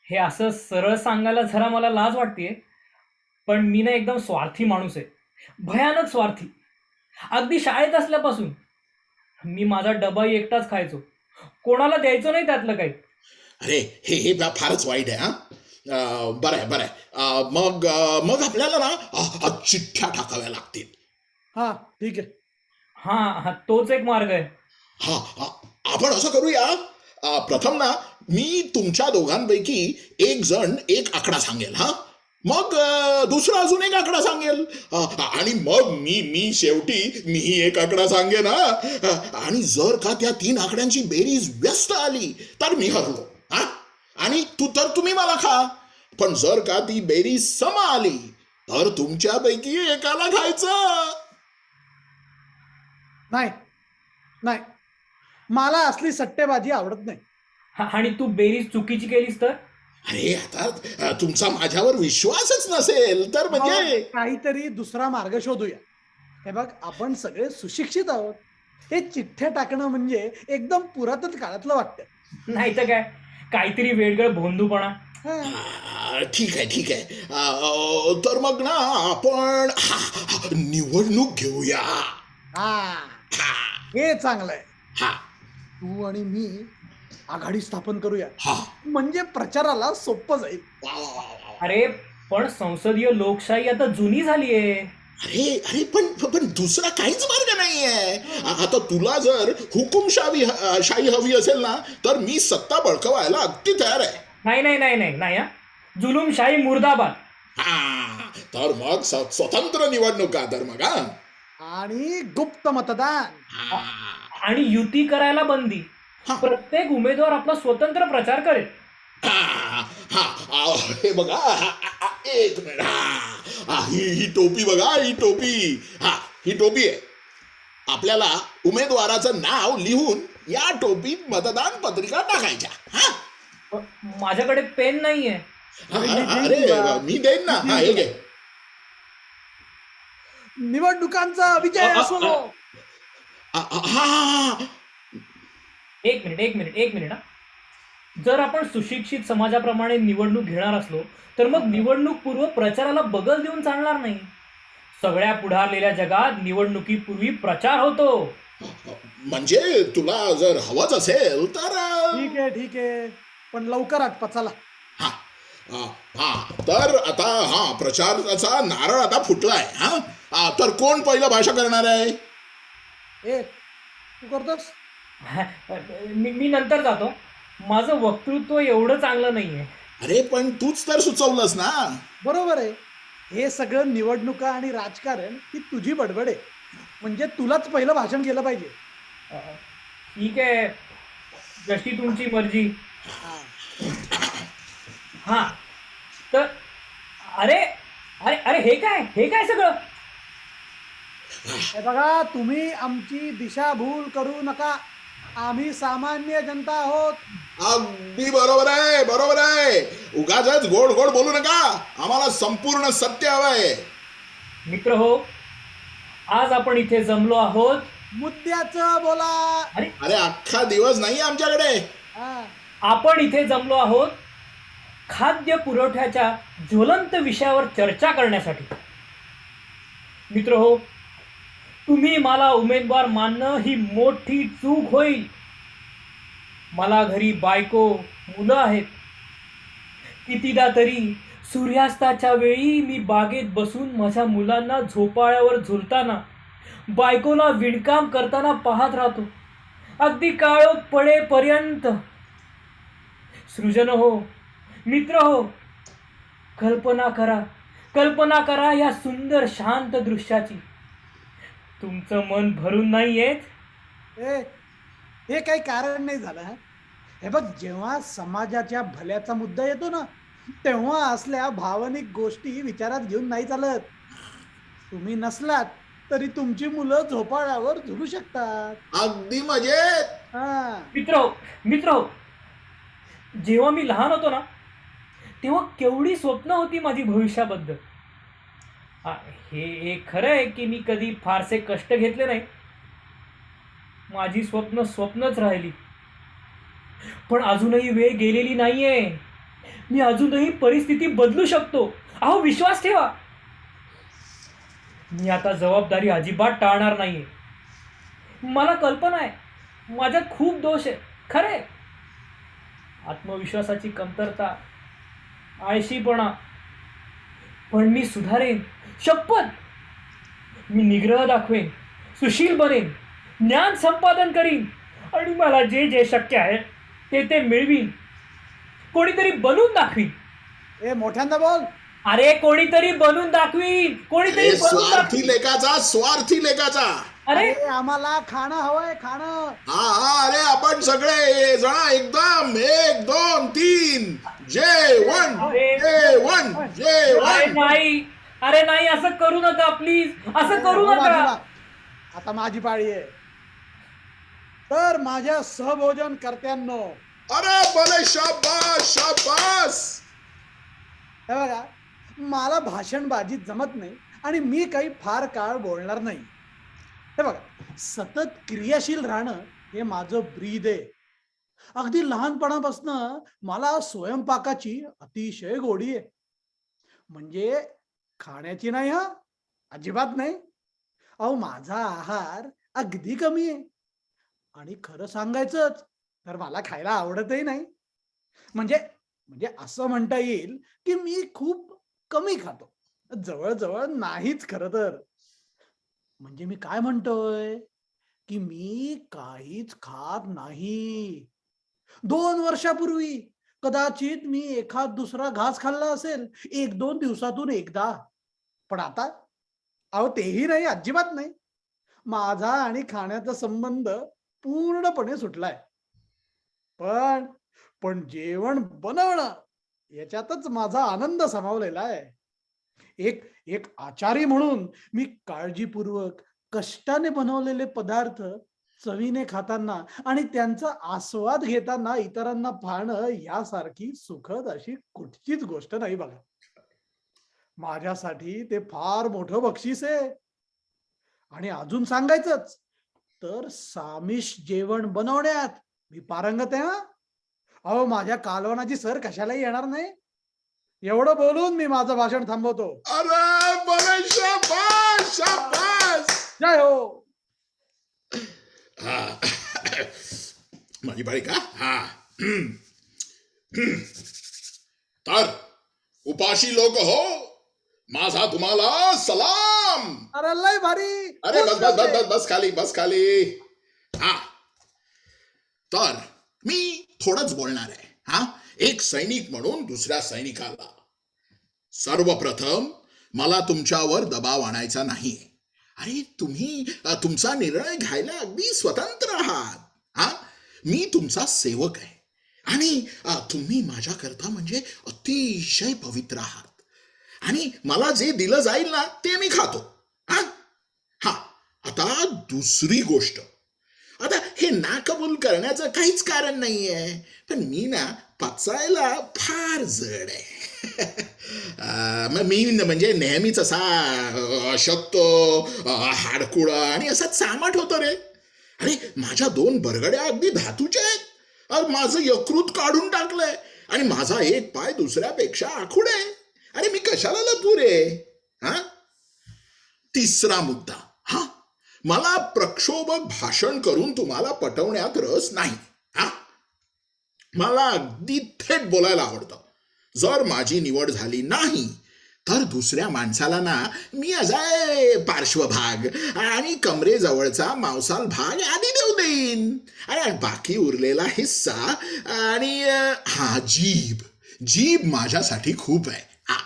हे असं सरळ सांगायला जरा मला लाज वाटतेय, पण मी ना एकदम स्वार्थी माणूस आहे. भयानक स्वार्थी. अगदी शाळेत असल्यापासून मी माझा डबाही एकटाच खायचो, कोणाला द्यायचो नाही त्यातलं काही. अरे हे फारच वाईट आहे. बरं मग आपल्याला ना चिठ्ठ्या टाकाव्या लागतील. हा ठीक आहे. हा तोच एक मार्ग आहे. आपण असं करूया, प्रथम ना मी तुमच्या दोघांपैकी एक जण एक आकडा सांगेल. मग दुसरा अजून एक आकडा सांगेल आणि मग मी शेवटी मीही एक आकडा सांगेन. आणि जर का त्या 3 आकड्यांची बेरीज व्यस्त आली तर मी हरलो आणि तुम्ही मला खा. पण जर का ती बेरीज सम आली तर तुमच्यापैकी एकाला खायचं. नाही, मला असली सट्टेबाजी आवडत नाही. आणि तू बेरीज चुकीची केलीस तर? अरे आता तुमचा माझ्यावर विश्वासच नसेल तर म्हणजे काहीतरी दुसरा मार्ग शोधूया. हे बघ, आपण सगळे सुशिक्षित आहोत. हे चिठ्ठ्या टाकणं म्हणजे एकदम पुरातन काळातलं वाटतं. नाही तर काय, काहीतरी वेगळं भोंदूपणा. ठीक आहे. तर मग ना आपण निवडणूक घेऊया. हे चांगलं आहे. तू आणि मी आघाडी स्थापन करूया, हा म्हणजे प्रचाराला सोपं जाईल. वा वा वा वा वा. अरे पण संसदीय लोकशाही आता जुनी झालीये. अरे अरे पण दुसरा काहीच मार्ग नाहीये. आता तुला जर हुकुमशाही शाही हवी असेल ना, तर मी सत्ता बळकवायला अगदी तयार आहे. नाही नाही नाही नाही नाही हा. जुलूमशाही मुर्दाबाद. हा तर मग स्वतंत्र निवडणुका तर मग आणि गुप्त मतदान. हा. आणि युती करायला बंदी. हा. प्रत्येक उमेदवार आपला स्वतंत्र प्रचार करेल. हा, हा, हे बघा एक मिनिट ही टोपी बघा, ही टोपी. ही टोपी आहे. आपल्याला उमेदवाराचं नाव लिहून या टोपीत मतदान पत्रिका टाकायच्या. हा माझ्याकडे पेन नाहीये. अरे मी देईन ना. हा हे घे. निवडणुकांचा विजय असो. हा एक मिनिट हा. जर आपण सुशिक्षित समाजाप्रमाणे निवडणूक घेणार असलो तर मग निवडणूक पूर्व प्रचाराला बगल देऊन चालणार नाही. सगळ्या पुढारलेल्या जगात निवडणुकीपूर्वी प्रचार होतो. म्हणजे तुला जर हवंच असेल तर ठीक आहे, पण लवकर आटपा चला. हा हा तर आता प्रचाराचा नारळ आता फुटलाय. तर कोण पहिलं भाषा करणार आहे? ए तू करतोस? मी नंतर जातो. माझं वक्तृत्व एवढं चांगलं नाहीये. अरे पण तूच तर सुचवलंस ना. बरोबर आहे. हे सगळं निवडणुका आणि राजकारण ही तुझी बडबड आहे, म्हणजे तुलाच पहिलं भाषण केलं पाहिजे. ठीक आहे, जशी तुमची मर्जी. हा तर अरे अरे अरे हे काय सगळं? हे बघा, तुम्ही आमची दिशाभूल करू नका. आम्ही सामान्य जनता आहोत. अगदी बरोबर आहे. उगाच गोड गोड बोलू नका. आम्हाला संपूर्ण सत्य हवंय. मित्र हो, आज आपण इथे जमलो आहोत. मुद्द्याचं बोला. अरे अख्खा दिवस नाही आमच्याकडे. हा. आपण इथे जमलो आहोत खाद्य पुरवठ्याच्या ज्वलंत विषयावर चर्चा करण्यासाठी. मित्र हो, तुम्ही मला उमेदवार मानणं ही मोठी चूक होईल. मला घरी बायको, मुलं आहेत. कितीदा तरी सूर्यास्ताच्या वेळी मी बागेत बसून माझ्या मुलांना झोपाळ्यावर झुलताना, बायकोला विणकाम करताना पाहत राहतो, अगदी काळोख पडेपर्यंत. सृजन हो, मित्र हो, कल्पना करा या सुंदर शांत दृश्याची. तुमचं मन भरून नाही येत? हे काही कारण नाही झालं. हे बघ, जेव्हा समाजाच्या भल्याचा मुद्दा येतो ना, तेव्हा असल्या भावनिक गोष्टी विचारात घेऊन नाही चालत. तुम्ही नसलात तरी तुमची मुलं झोपाळ्यावर झुलू शकतात. अगदी मजेत. मित्र हो, जेव्हा मी लहान होतो ना, तेव्हा केवढी स्वप्न होती माझी भविष्याबद्दल. हे खरं आहे की मी कधी फारसे कष्ट घेतले नाही. माझी स्वप्नच राहिली. पण अजूनही वेळ गेलेली नाहीये. मी अजूनही परिस्थिती बदलू शकतो. अहो, विश्वास ठेवा. मी आता जबाबदारी अजिबात टाळणार नाहीये. मला कल्पना आहे माझ्यात खूप दोष आहे, खरे. आत्मविश्वासाची कमतरता, आळशीपणा. पण मी सुधारेन, शपथ. मी निग्रह दाखवेन, सुशील बनेन, ज्ञान संपादन करीन आणि मला जे शक्य आहे ते मिळवीन. कोणीतरी बनून दाखवीन. मोठ्यांदा बोल. अरे कोणीतरी बनून दाखवीन. स्वार्थी लेखाचा. अरे आम्हाला खाणं हवंय, खाणं. अरे आपण सगळे जण एकदम 1 2 3 जेवण. अरे नाही, असं करू नका प्लीज. असं करू नका. आता माझी पाळी आहे. तर माझ्या सहभोजन कर्त्यांनो, अरे भले, शाबास. हे बघा, मला भाषणबाजी जमत नाही आणि मी काही फार काळ बोलणार नाही. हे बघा, सतत क्रियाशील राहणं हे माझं ब्रीद आहे. अगदी लहानपणापासून मला स्वयंपाकाची अतिशय गोडी आहे. म्हणजे खाण्याची नाही, अजिबात नाही. अहो, माझा आहार अगदी कमी आहे. आणि खरं सांगायचंच तर मला खायला आवडतही नाही. म्हणजे म्हणजे असं म्हणता येईल की मी खूप कमी खातो, जवळजवळ नाहीच खरं तर. म्हणजे मी काय म्हणतोय की मी काहीच खात नाही. 2 वर्षापूर्वी कदाचित मी एखाद दुसरा घास खाल्ला असेल, 1-2 दिवसातून एकदा. पण आता अहो तेही नाही, अजिबात नाही. माझा आणि खाण्याचा संबंध पूर्णपणे सुटलाय. पण पण जेवण बनवणं याच्यातच माझा आनंद सामावलेला आहे. एक एक आचारी म्हणून मी काळजीपूर्वक कष्टाने बनवलेले पदार्थ चवीने खाताना आणि त्यांचा आस्वाद घेताना इतरांना पाहणं यासारखी सुखद अशी कुठचीच गोष्ट नाही बघा. माझ्यासाठी ते फार मोठं बक्षीस आहे. आणि अजून सांगायचंच तर सामिष जेवण बनवण्यात मी पारंगत आहे हा. अहो माझ्या कालवनाची सर कशालाही येणार नाही. एवढं बोलून मी माझं भाषण थांबवतो. अरे बरे, शाबास शाबास. जय हो. हा. माझी बाळी का? हा. तर उपाशी लोक हो, माझा तुम्हाला सलाम. अरे लय भारी. अरे बस बस बस बस बस खाली, बस खाली. हा. तर मी थोडंच बोलणार आहे. हा, एक सैनिक म्हणून दुसऱ्या सैनिकाला. सर्वप्रथम मला तुमच्यावर दबाव आणायचा नाहीये. अरे तुम्ही तुमचा निर्णय घ्यायला अगदी स्वतंत्र आहात. हा, मी तुमचा सेवक आहे आणि तुम्ही माझ्याकरता म्हणजे अतिशय पवित्र आहात. आणि मला जे दिलं जाईल ना ते मी खातो. हा हा. आता दुसरी गोष्ट, आता हे नाकबूल करण्याचं काहीच कारण नाहीये, पण मी ना पचायला फार जड आहे. मग मी म्हणजे नेहमीच असा अशक्त, हाडकुळा आणि असा चामट होतो रे. अरे माझ्या 2 बरगड्या अगदी धातूच्या आहेत. माझं यकृत काढून टाकलंय आणि माझा एक पाय दुसऱ्यापेक्षा आखूड आहे. अरे मी कशाला लपू रे. हा. तिसरा मुद्दा, हा, मला प्रक्षोभक भाषण करून तुम्हाला पटवण्यात रस नाही. हा, मला अगदी थेट बोलायला आवडतं. जर माझी निवड झाली नाही तर दुसऱ्या माणसाला ना मी असा पार्श्वभाग आणि कमरेजवळचा मांसाल भाग आधी देऊ देईन आणि बाकी उरलेला हिस्सा आणि हा जीभ जीभ माझ्यासाठी खूप आहे. हा,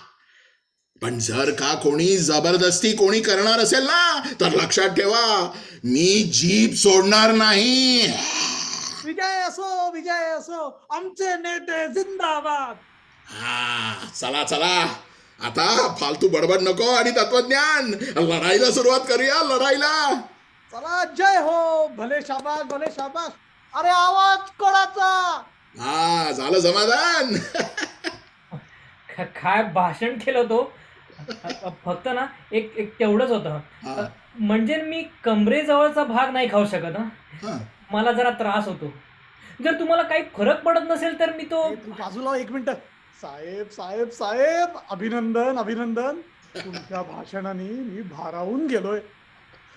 पण जर का कोणी जबरदस्ती कोणी करणार असेल ना तर लक्षात ठेवा, मी जीभ सोडणार नाही. विजय असो, विजय असो, आमचे नेते जिंदाबाद. हा, चला चला, आता फालतू बडबड नको आणि तत्वज्ञान. लढाईला सुरुवात करूया, लढाईला. चला जय हो. भले शाबास, भले शाबास. अरे आवाज कोणाचा? हा, झालं समाधान. काय भाषण केलं तो. फक्त ना एक एक तेवढंच होतं. हा. म्हणजे मी कमरेजवळचा भाग नाही खाऊ शकत. हा. मला जरा त्रास होतो. जर तुम्हाला काही फरक पडत नसेल तर मी तो. ए, तू बाजूला 1 मिनिट. साहेब साहेब साहेब, अभिनंदन अभिनंदन. तुमच्या भाषणाने मी भारावून गेलोय.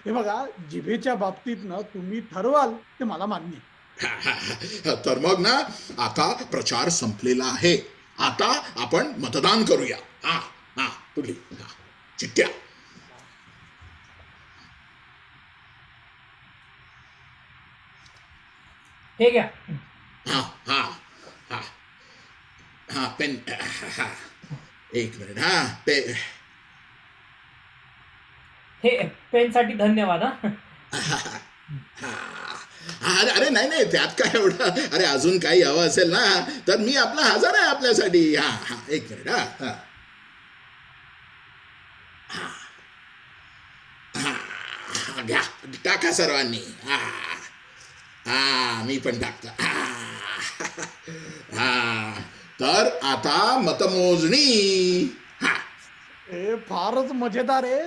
हे बघा, जिभेच्या बाबतीत ना तुम्ही ठरवाल ते मला मान्य आहे. तर मग ना आता प्रचार संपलेला आहे. आता आपण मतदान करूया. हा हा, कुठली हा, चिठ्ठ्या. हे घ्या. हा हा हा हा, पेन. हा, 1 मिनिट. हा, हे पेनसाठी धन्यवाद. अरे अरे नाही नाही, त्यात काय एवढं. अरे अजून काही हवं असेल ना तर मी आपला हजर आहे आपल्यासाठी. हा हा, 1 मिनिट. हा हा हा, घ्या, टाका सर्वांनी. हा हा, मी पण टाकतो. हा, तर आता मतमोजणी. हा. हे फारच मजेदार आहे.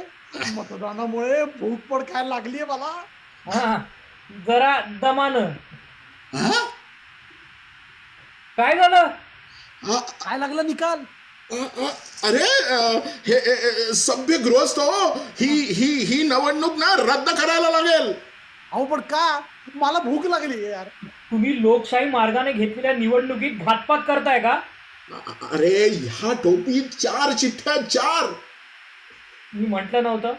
मतदानामुळे भूक पण खायला लागलीये मला. हा, जरा दमानं. हा? काय झालं? काय लागला निकाल? अरे सभ्य गृहस्थ हो, ही ही ही निवडणूक ना रद्द करायला लागेल. अहो पण का? मला भूक लागली यार. तुम्ही लोकशाही मार्गाने घेतलेल्या निवडणुकीत घातपात करताय का? अरे ह्या टोपीत 4 चिठ्ठ्या, 4. मी म्हटलं नव्हतं,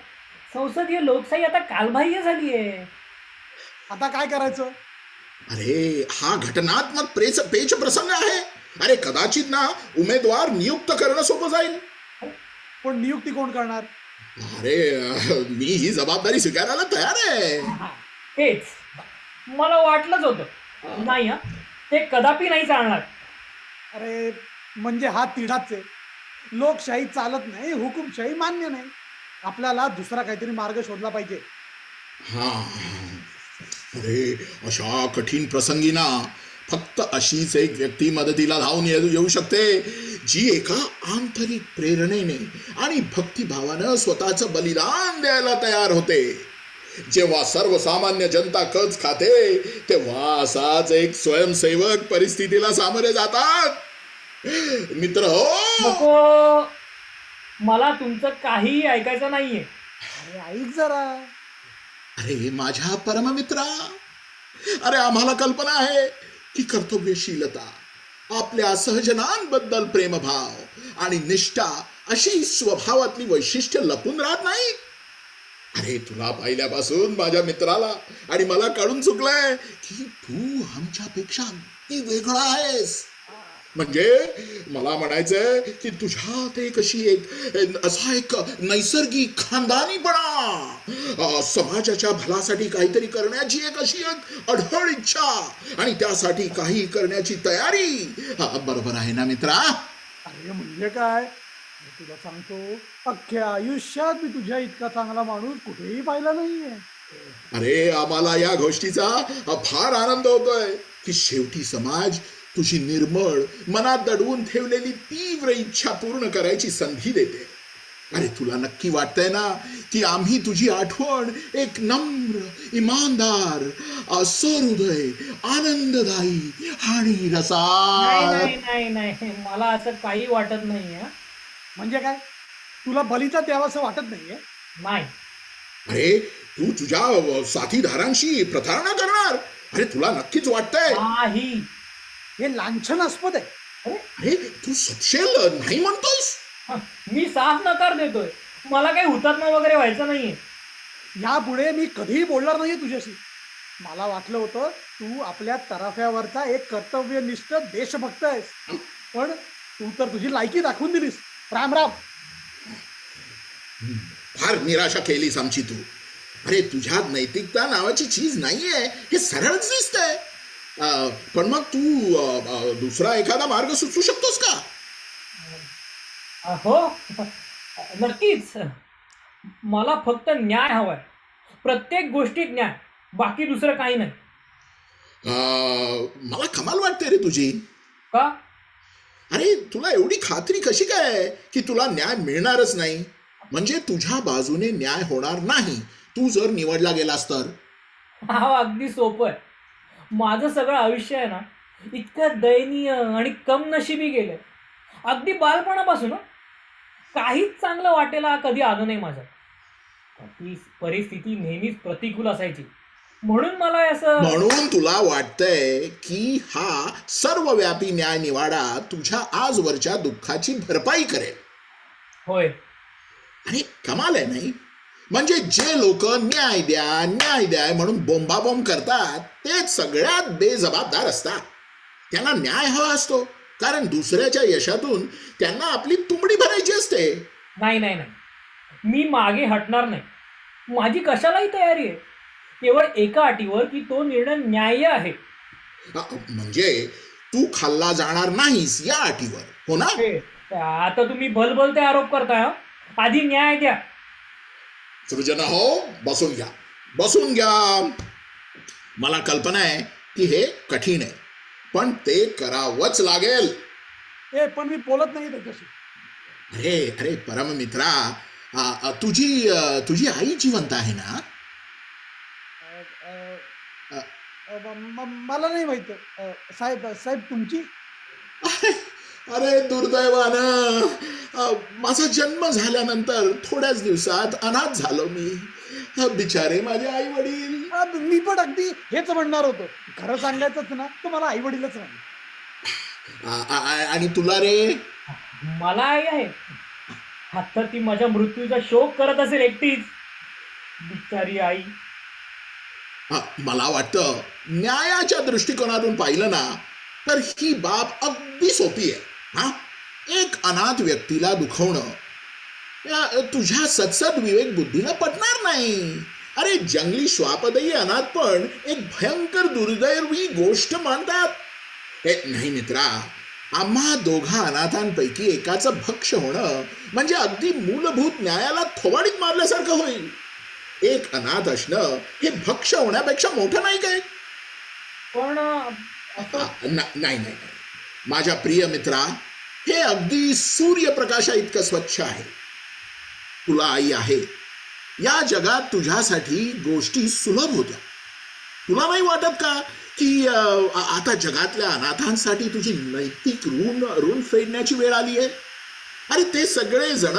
संसदीय लोकशाही आता कालबाह्य झालीये. आता काय करायचं? अरे हा घटनात्मक पेच प्रसंग आहे. अरे कदाचित ना उमेदवार नियुक्त करणं सोपं जाईल. पण नियुक्ती कोण करणार? अरे मी ही जबाबदारी स्वीकारायला तयार आहे. तेच मला वाटलंच होतं. नाही हा, ते कदापि नाही चालणार. अरे म्हणजे हा तिढाच आहे. लोकशाही चालत नाही, हुकुमशाही मान्य नाही. आपल्याला दुसरा काहीतरी मार्ग शोधला पाहिजे. हा. अरे अशा कठीण प्रसंगी ना फक्त अशीच एक व्यक्ती मदतीला धावून येऊ शकते जी एका आंतरिक प्रेरणेने आणि भक्तिभावानं स्वतःचं बलिदान द्यायला तयार होते. जेव्हा सर्वसामान्य जनता कच खाते तेव्हा असाच एक स्वयंसेवक परिस्थितीला सामोरे जातात. मित्र हो, नको, मला तुमचं काहीही ऐकायचं नाहीये. अरे ऐक जरा. अरे माझ्या परममित्रा, अरे आम्हाला कल्पना आहे की कर्तव्यशीलता, आपल्या सहजनांबद्दल प्रेमभाव आणि निष्ठा अशी स्वभावातली वैशिष्ट्य लपून राहत नाही. अरे तुला पाहिल्यापासून माझ्या मित्राला आणि मला कळून चुकलंय की तू आमच्यापेक्षा अगदी वेगळा आहेस. म्हणजे मला म्हणायचंय की तुझ्यात एक असा एक नैसर्गिक खानदानीपणा, समाजाच्या भल्यासाठी काहीतरी करण्याची एक अढळ इच्छा आणि त्यासाठी काही करण्याची तयारी. बरोबर आहे ना मित्रा? अरे म्हणजे काय, मी तुला सांगतो, अख्ख्या आयुष्यात मी तुझ्या इतका चांगला माणूस कुठेही पाहिला नाहीये. अरे आम्हाला या गोष्टीचा फार आनंद होतोय की शेवटी समाज तुझी निर्मळ मनात दडवून ठेवलेली तीव्र इच्छा पूर्ण करायची संधी देते. अरे तुला नक्की वाटतंय ना की आम्ही तुझी आठवण एक नम्र, इमानदार, सहृदय, आनंददायी आणि नाही रसाळ. नाही नाही नाही, मला असं काही वाटत नाहीये. म्हणजे काय, तुला बलीचा द्यावासं वाटत नाहीये? नाही. अरे तू तुझ्या साथीदारांशी प्रतारणा करणार? अरे तुला नक्कीच वाटतंय? नाही. हे लांछनास्पद आहे. अरे तू सपशेल नाही म्हणतोयस? मी साफ नकार देतोय. मला काही हुतात्मा वगैरे व्हायचं नाहीये. यापुढे मी कधीही बोलणार नाहीये तुझ्याशी. मला वाटलं होतं तू आपल्या तराफ्यावरचा एक कर्तव्यनिष्ठ देशभक्त आहेस, पण तू तर तुझी लायकी दाखवून दिलीस. राम राम. फार निराशा केलीस आमची तू. अरे तुझ्यात नैतिकता नावाची चीज नाहीये हे सरळच दिसतंय. पण मग तू दुसरा एखादा मार्ग सुचवू शकतोस का? हो, नक्कीच. मला फक्त न्याय हवाय. प्रत्येक गोष्टीत न्याय, बाकी दुसरं काही नाही. मला कमाल वाटते रे तुझी. का? अरे तुला एवढी खात्री कशी काय की तुला न्याय मिळणारच नाही? म्हणजे तुझ्या बाजूने न्याय होणार नाही तू जर निवडला गेलास तर? हा अगदी सोपं आहे. माझं सगळं आयुष्य आहे ना इतकं दयनीय आणि कमनशिबी गेलंय. अगदी बालपणापासून काहीच चांगलं वाटेला कधी आलं नाही माझं. ती परिस्थिती नेहमीच प्रतिकूल असायची. म्हणून मला असं म्हणून तुला वाटतंय की हा सर्वव्यापी न्याय निवाडा तुझ्या आजवरच्या दुःखाची भरपाई करेल? होय. आणि कमाल आहे नाही? म्हणजे जे लोक न्याय द्या म्हणून बोंबाबोंब करतात तेच सगळ्यात बेजबाबदार असतात. त्यांना न्याय हवा असतो कारण दुसऱ्याच्या यशातून त्यांना आपली तुंबडी भरायची असते. नाही नाही नाही, मी मागे हटणार नाही. माझी कशालाही तयारी आहे, केवळ एका अटीवर की तो निर्णय न्याय्य आहे. म्हणजे तू खाल्ला जाणार नाहीस या अटीवर, हो ना? आता तुम्ही भलभलते आरोप करताय. आधी न्याय द्या. सृजना हो, बसून घ्या. मला कल्पना आहे की हे कठीण आहे पण ते करावंच लागेल. पण मी बोलत नाही त्याच्याशी. अरे परममित्रा, तुझी आई जिवंत आहे ना? मला नाही माहित. साहेब तुमची? अरे दुर्दैवानं माझा जन्म झाल्यानंतर थोड्याच दिवसात अनाथ झालो मी. बिचारे माझे आई वडील. मी पण अगदी हेच म्हणणार होतो. खरं सांगायचंच ना तर मला आई वडीलच नाही. आणि तुला रे? मला आई आहे. आता ती माझ्या मृत्यूचा शोक करत असेल एकटीच. बिचारी आई. मला वाटतं न्यायाच्या दृष्टिकोनातून पाहिलं ना तर ही बाब अगदी सोपी आहे. हा, एक अनाथ व्यक्तीला दुखवणं तुझ्या सत्सद विवेक बुद्धीला पटणार नाही. अरे जंगली श्वापदयी अनाथपण एक भयंकर दुर्दैवी गोष्ट मानतात. नाही मित्रा, आम्हा दोघा अनाथांपैकी एकाचं भक्ष होणं म्हणजे अगदी मूलभूत न्यायाला थोबाडीत मारल्यासारखं होईल. एक अनाथ असणं हे भक्ष होण्यापेक्षा मोठं नाही काय? पण नाही, माझ्या प्रिय मित्रा, हे अगदी सूर्यप्रकाशा इतकं स्वच्छ आहे. तुला आई आहे. या जगात तुझ्यासाठी गोष्टी सुलभ होत्या. तुला नाही वाटत का की आता जगातल्या अनाथांसाठी तुझी नैतिक ऋण फेडण्याची वेळ आली आहे? अरे ते सगळे जण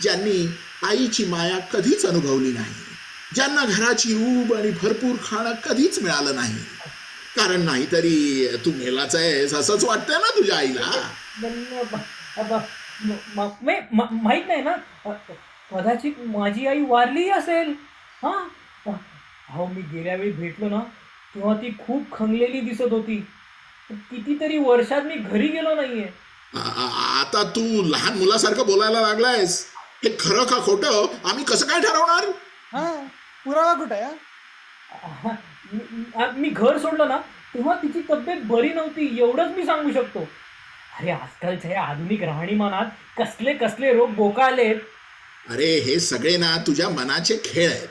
ज्यांनी आईची माया कधीच अनुभवली नाही, ज्यांना घराची ऊब आणि भरपूर खाणं कधीच मिळालं नाही. कारण नाहीतरी तू मेलाच आहेस असंच वाटतंय ना तुझ्या आईला. माहित नाही ना, कदाचित माझी आई वारली असेल. हा, अहो मी गेल्या वेळी भेटलो ना तेव्हा ती खूप खंगलेली दिसत होती. कितीतरी वर्षात मी घरी गेलो नाहीये. आता तू लहान मुलासारखं बोलायला लागलायस. हे खरं का खोटं आम्ही कसं काय ठरवणार? पुरावा कुठे आहे? मी घर सोडलं ना तेव्हा तिची तब्येत बरी नव्हती, एवढंच मी सांगू शकतो. अरे आजकालच्या या आधुनिक राहणीमानात कसले कसले रोग बोकाळलेत. अरे हे सगळे ना तुझ्या मनाचे खेळ आहेत.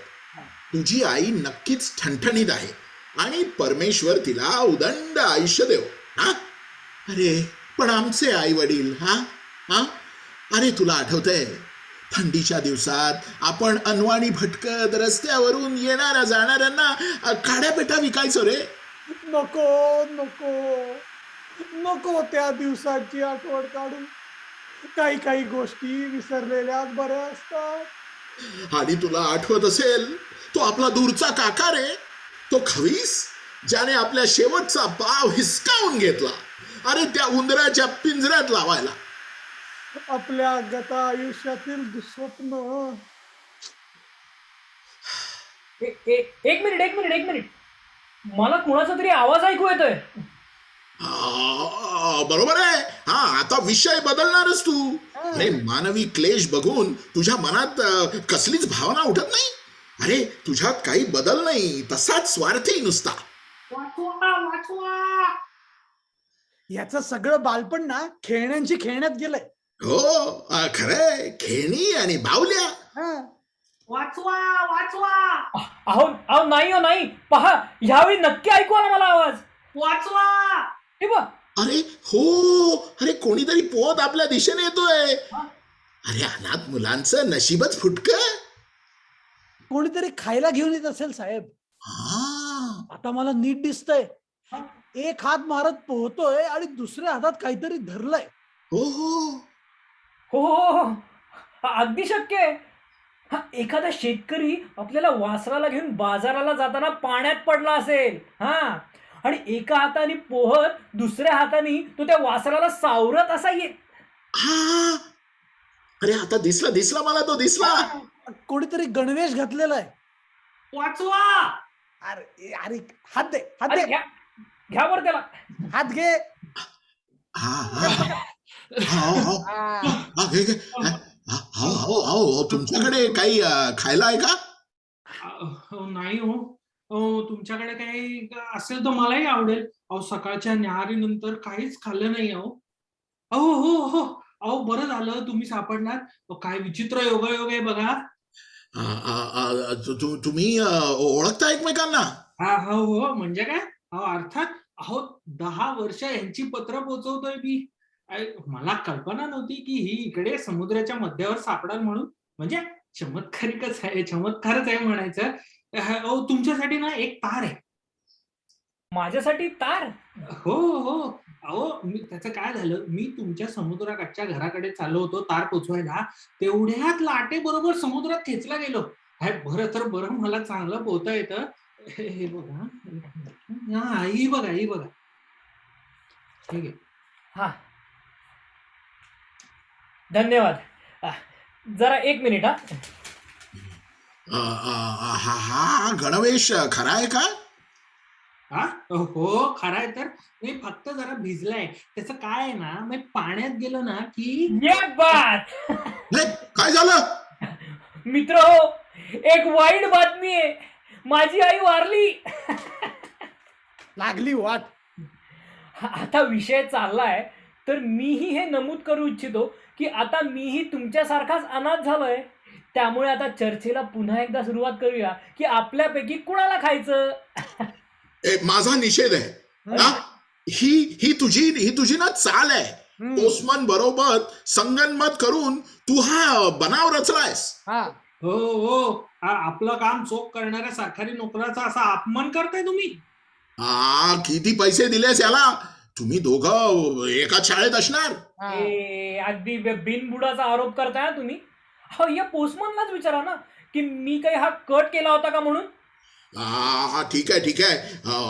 तुझी आई नक्कीच ठणठणीत आहे आणि परमेश्वर तिला उदंड आयुष्य देव. हा, अरे पण आमचे आई वडील, अरे तुला आठवतंय थंडीच्या दिवसात आपण अनवाणी भटकत रस्त्यावरून येणाऱ्या जाणाऱ्यांना काड्यापेटा विकायचो रे? नको नको नको त्या दिवसाची आठवण काढू. काही गोष्टी विसरलेल्या बऱ्या असतात. आणि तुला आठवत असेल तो आपला दूरचा काका रे, तो खवीस ज्याने आपल्या शेवटचा पाव हिसकावून घेतला. अरे त्या उंदराच्या पिंजऱ्यात लावायला. आपल्या गता आयुष्यातील दुःस्वप्न. एक मिनिट, मला कुणाचा तरी आवाज ऐकू येतोय. बरोबर आहे. आता विषय बदलणारच तू. अरे मानवी क्लेश बघून तुझ्या मनात कसलीच भावना उठत नाही? अरे तुझ्यात काही बदल नाही, तसाच स्वार्थी नुसता. याचं सगळं बालपण ना खेळण्यात गेलंय. हो खरंय, खेळणी आणि बावल्या. अहो नाही, पहा ह्यावेळी नक्की ऐकू आला मला आवाज. वाचवा. हे बघ. अरे हो, अरे कोणीतरी पोत आपल्या दिशेने येतोय. अरे अनाथ मुलांचं नशीबच फुटकं. कोणीतरी खायला घेऊन येत असेल साहेब. आता मला नीट दिसतंय. एक हात मारत पोहतोय आणि दुसऱ्या हातात काहीतरी धरलंय. हो, अगदी शक्य आहे. एखादा शेतकरी आपल्याला वासराला घेऊन बाजाराला जाताना पाण्यात पडला असेल. आणि एका हाताने पोहत दुसऱ्या हाताने तो त्या वासराला सावरत असा येत. अरे आता दिसला मला तो दिसला. कोणीतरी गणवेश घातलेला आहे. वाचवा. अरे हात दे. घ्या वर त्याला. हात घे. तुमच्याकडे काही खायला आहे का? नाही हो. तुमच्याकडे काही असेल तर मलाही आवडेल. सकाळच्या न्याहारीनंतर काहीच खाल्लं नाही. हो बरं झालं तुम्ही सापडलात. काय विचित्र योगायोग आहे बघा. तुम्ही ओळखता एकमेकांना? हो म्हणजे काय? अर्थात 10 वर्ष यांची पत्र पोहोचवतोय मी. मला कल्पना नव्हती की ही इकडे समुद्राच्या मध्यावर सापडाल म्हणून. म्हणजे चमत्कारच आहे म्हणायचं. तुमच्यासाठी ना एक तार आहे. माझ्यासाठी तार? हो. त्याचं काय झालं, मी तुमच्या समुद्राकाठच्या घराकडे चाललो होतो तार पोचवायला. तेवढ्यात लाटे बरोबर समुद्रात खेचला गेलो. बरं मला चांगलं पोहता येतं. हे बघा, एक मिनिट. हा, ही बघा, ही बघा. ठीक आहे. हा, धन्यवाद. आ, जरा 1 मिनिट. हा गणवेश खरा आहे का? हा, हो, खरं आहे तर. नाही, फक्त जरा भिजलाय. त्याचं काय आहे ना, मी पाण्यात गेलो ना की ये बात. नाही, काय झालं? मित्र हो, एक वाईट बातमी आहे. माझी आई वारली. लागली वाट. आता विषय चाललाय तर मीही हे नमूद करू इच्छितो की आता मीही तुमच्यासारखाच अनाथ झालोय. त्यामुळे आता चर्चेला पुन्हा एकदा सुरुवात करूया की आपल्यापैकी कुणाला खायचं. माझा निषेध आहे. हा? ही तुझी ना चाल आहे. पोस्टमन बरोबर संगनमत करून तू हा बनाव रचलायस. हा, हो हो, आपलं काम चोख करणाऱ्या सरकारी नोकराचा असा अपमान करताय तुम्ही. किती पैसे दिलेस याला? तुम्ही दोघं एकाच शाळेत असणार. हा. अगदी बिनबुडाचा आरोप करताय ना तुम्ही. हो, या पोस्टमनलाच विचारा ना की मी काही हा कट केला होता का म्हणून. ठीक आहे.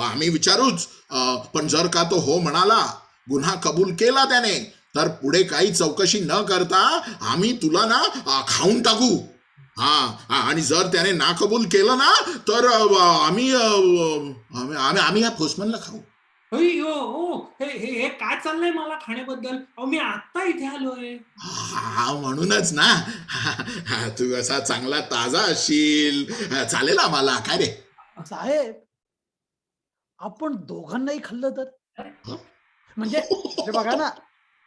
आम्ही विचारूच. पण जर का तो हो म्हणाला, गुन्हा कबूल केला त्याने, तर पुढे काही चौकशी न करता आम्ही तुला ना खाऊन टाकू. आणि जर त्याने ना कबूल केलं ना, तर आम्ही या पोस्टमनला खाऊ. हो, हे काय चाललंय मला खाण्याबद्दल? अहो, मी आत्ता इथे आलोय. म्हणूनच ना. तू असा चांगला ताजा असशील, चालेल आम्हाला. काय रे? साहेब, आपण दोघांनाही खाल्लं तर? हं? म्हणजे बघा ना,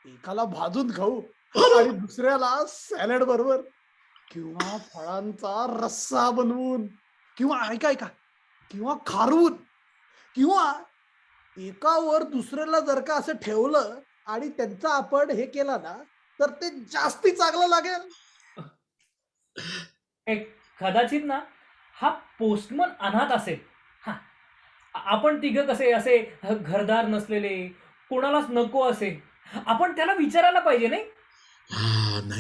एकाला भाजून खाऊ आणि दुसऱ्याला सॅलड बरोबर किंवा फळांचा रस्सा बनवून किंवा ऐका किंवा खारवून किंवा एकावर दुसऱ्याला जर का असं ठेवलं आणि त्यांचा आपण हे केला ना, तर ते जास्ती चांगलं लागेल. कदाचित ना हा पोस्टमन अनाथ असेल. हा, आपण तिघं कसे असे घरदार नसलेले, कोणालाच नको असे. आपण त्याला विचारायला पाहिजे नाही.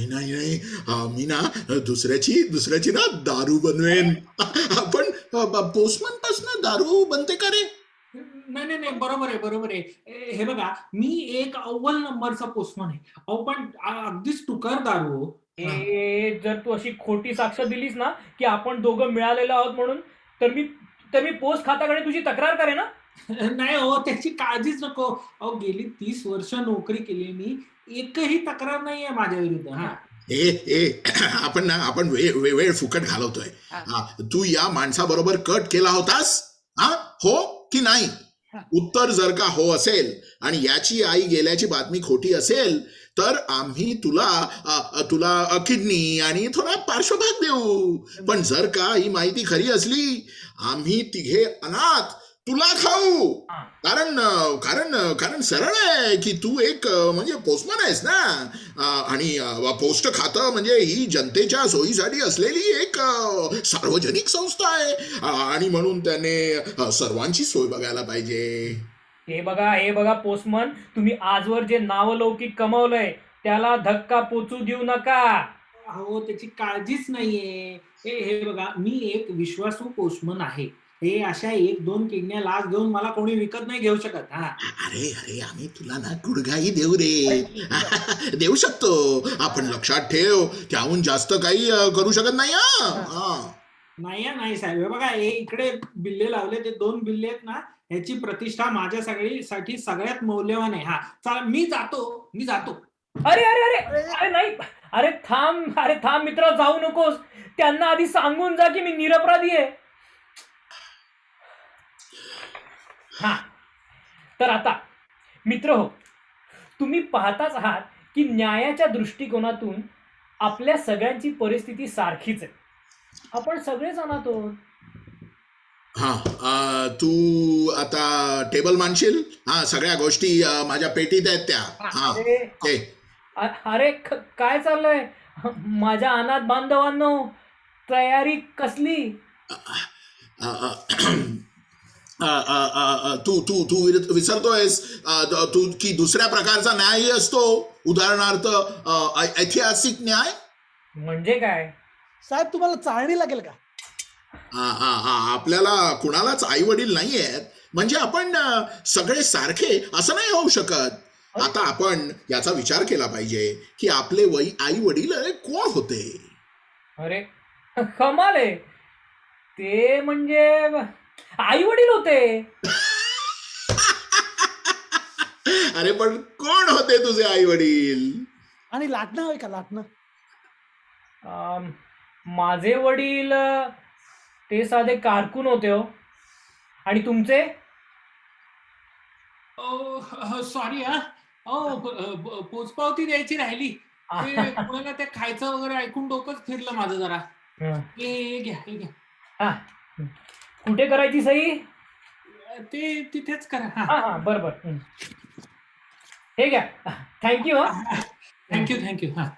नाही. मी ना दुसऱ्याची ना दारू बनवेन. आपण पोस्टमन पासून दारू बनते का रे? नाही, बरोबर आहे. हे बघा, मी एक अव्वल नंबरचा पोस्टमन आहे. अहो, पण अगदीच तुकार दारू. जर तू अशी खोटी साक्ष दिलीस ना की आपण दोघं मिळालेलो आहोत म्हणून, तर मी पोस्ट खात्याकडे तुझी तक्रार करेन ना. नाही हो, त्याची काळजीच नको. अहो, गेली 30 वर्ष नोकरी केली मी, एकही तक्रार नाहीये माझ्या विरुद्ध. आपण वेळ फुकट घालवतोय. तू या माणसाबरोबर कट केला होतास? हो की नाही? उत्तर जर का हो असेल आणि याची आई गेल्याची बातमी खोटी असेल, तर आम्ही तुला किडनी आणि थोडा पार्श्वभाग देऊ. पण जर का ही माहिती खरी असली, आम्ही तिघे अनाथ तुला खाऊ. कारण सरळ आहे की तू एक म्हणजे पोस्टमन आहेस ना. आणि पोस्ट खातं म्हणजे ही जनतेच्या सोयीसाठी असलेली एक सार्वजनिक संस्था आहे. आणि म्हणून त्याने सर्वांची सोय बघायला पाहिजे. हे बघा पोस्टमन, तुम्ही आजवर जे नावलौकिक कमावलंय त्याला धक्का पोचू देऊ नका. अहो, त्याची काळजीच नाहीये. हे बघा, मी एक विश्वासू पोस्टमन आहे. हे अशा 1-2 किडन्या लाच घेऊन मला कोणी विकत नाही घेऊ शकत. अरे आम्ही तुला ना गुडघाई देऊ रे. देऊ शकतो. आपण लक्षात ठेव, त्याहून जास्त काही करू शकत नाही. नाही साहेब, हे बघा, हे इकडे बिल्ले लावले, ते 2 बिल्ले आहेत ना, ह्याची प्रतिष्ठा माझ्यासाठी सगळ्यात मौल्यवान आहे. चला, मी जातो. अरे नाही. अरे थांब मित्र, जाऊ नकोस. त्यांना आधी सांगून जा की मी निरपराधी आहे. तर आता मित्र हो, तुम्ही पाहताच आहात की न्यायाच्या दृष्टिकोनातून आपल्या सगळ्यांची परिस्थिती सारखीच आहे. आपण सगळेच अनाथ आहोत. तू आता टेबल मांडशील? सगळ्या गोष्टी माझ्या पेटीत आहेत त्या. अरे काय चाललंय माझ्या अनाथ बांधवांनो? तयारी कसली? तू विसरतोयस तू की दुसऱ्या प्रकारचा न्यायही असतो. उदाहरणार्थ ऐतिहासिक न्याय. म्हणजे काय साहेब, तुम्हाला चाळणी लागेल का? आपल्याला कुणालाच आई वडील नाही आहेत म्हणजे आपण सगळे सारखे असं नाही होऊ शकत. आता आपण याचा विचार केला पाहिजे की आपले आई वडील कोण होते. अरे कमाल आहे. ते म्हणजे आई वडील होते. अरे पण कोण होते तुझे आई वडील. आणि लाटणं होय का लाटणं? माझे वडील ते साधे कारकून होते हो. आणि तुमचे? सॉरी हा. पोचपावती द्यायची राहिली. ते कोणाला ते खायचं वगैरे ऐकून डोकंच फिरलं माझं जरा. हे घ्या हे घ्या. हा, कुठे करायची सही? ते तिथेच करा. हा हा बरोबर. हे घ्या. थँक्यू. Thank you thank you. हा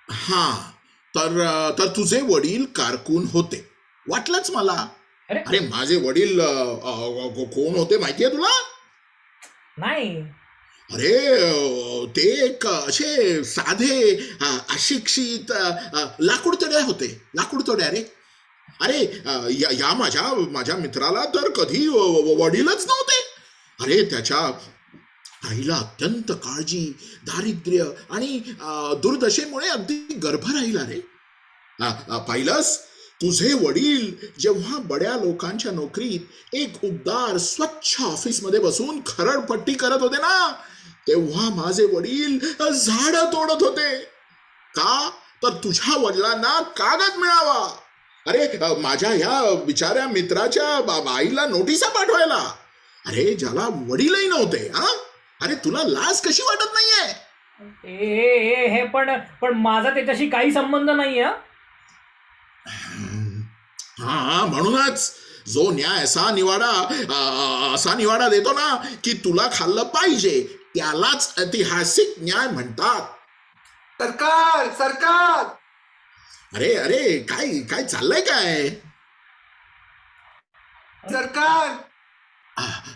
हा तर तुझे वडील कारकून होते वाटलंच मला. अरे अरे माझे वडील कोण होते माहितीये तुला. नाही. अरे ते एक असे साधे अशिक्षित लाकूडतोड्या होते. लाकूडतोड्या रे. अरे या माझ्या मित्राला तर कधी वडीलच नव्हते. अरे त्याच्या आईला अत्यंत काळजी, दारिद्र्य आणि दुर्दशेमुळे अगदी गर्भ राहिला रे. पाहिलंस तुझे वडील जेव्हा बड्या लोकांच्या नोकरीत एक उबदार स्वच्छ ऑफिसमध्ये बसून खरडपट्टी करत होते ना तेव्हा माझे वडील झाडं तोडत होते. का तर तुझ्या वडिलांना कागद मिळावा. अरे माझ्या ह्या बिचाऱ्या मित्राच्या आईला नोटिसा पाठवायला. अरे ज्याला वडीलही नव्हते. अरे तुला लाज कशी वाटत नाहीये. हे पण माझा त्याच्याशी काही संबंध नाहीये. हा म्हणूनच जो न्याय असा निवाडा देतो ना की तुला खाल्लं पाहिजे त्यालाच ऐतिहासिक न्याय म्हणतात. सरकार सरकार. अरे अरे काय काय चाललंय काय. सरकार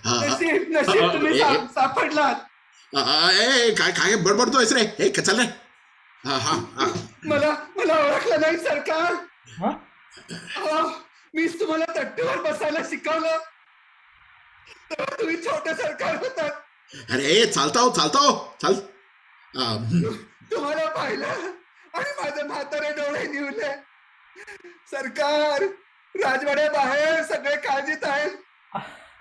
नशीब नशीब तुम्ही सापडलात. काय काय बडबडतोयस रे. हे चल रे. मला ओळखलं नाही सरकार. मीच तुम्हाला तट्टीवर बसायला शिकवलं तेव्हा तुम्ही छोटे सरकार होतात. अरे चालतो चाल. तुम्हाला पाहिलं आणि माझे म्हातारे डोळे निवले. सरकार राजवाड्याबाहेर सगळे काळजीत आहेत.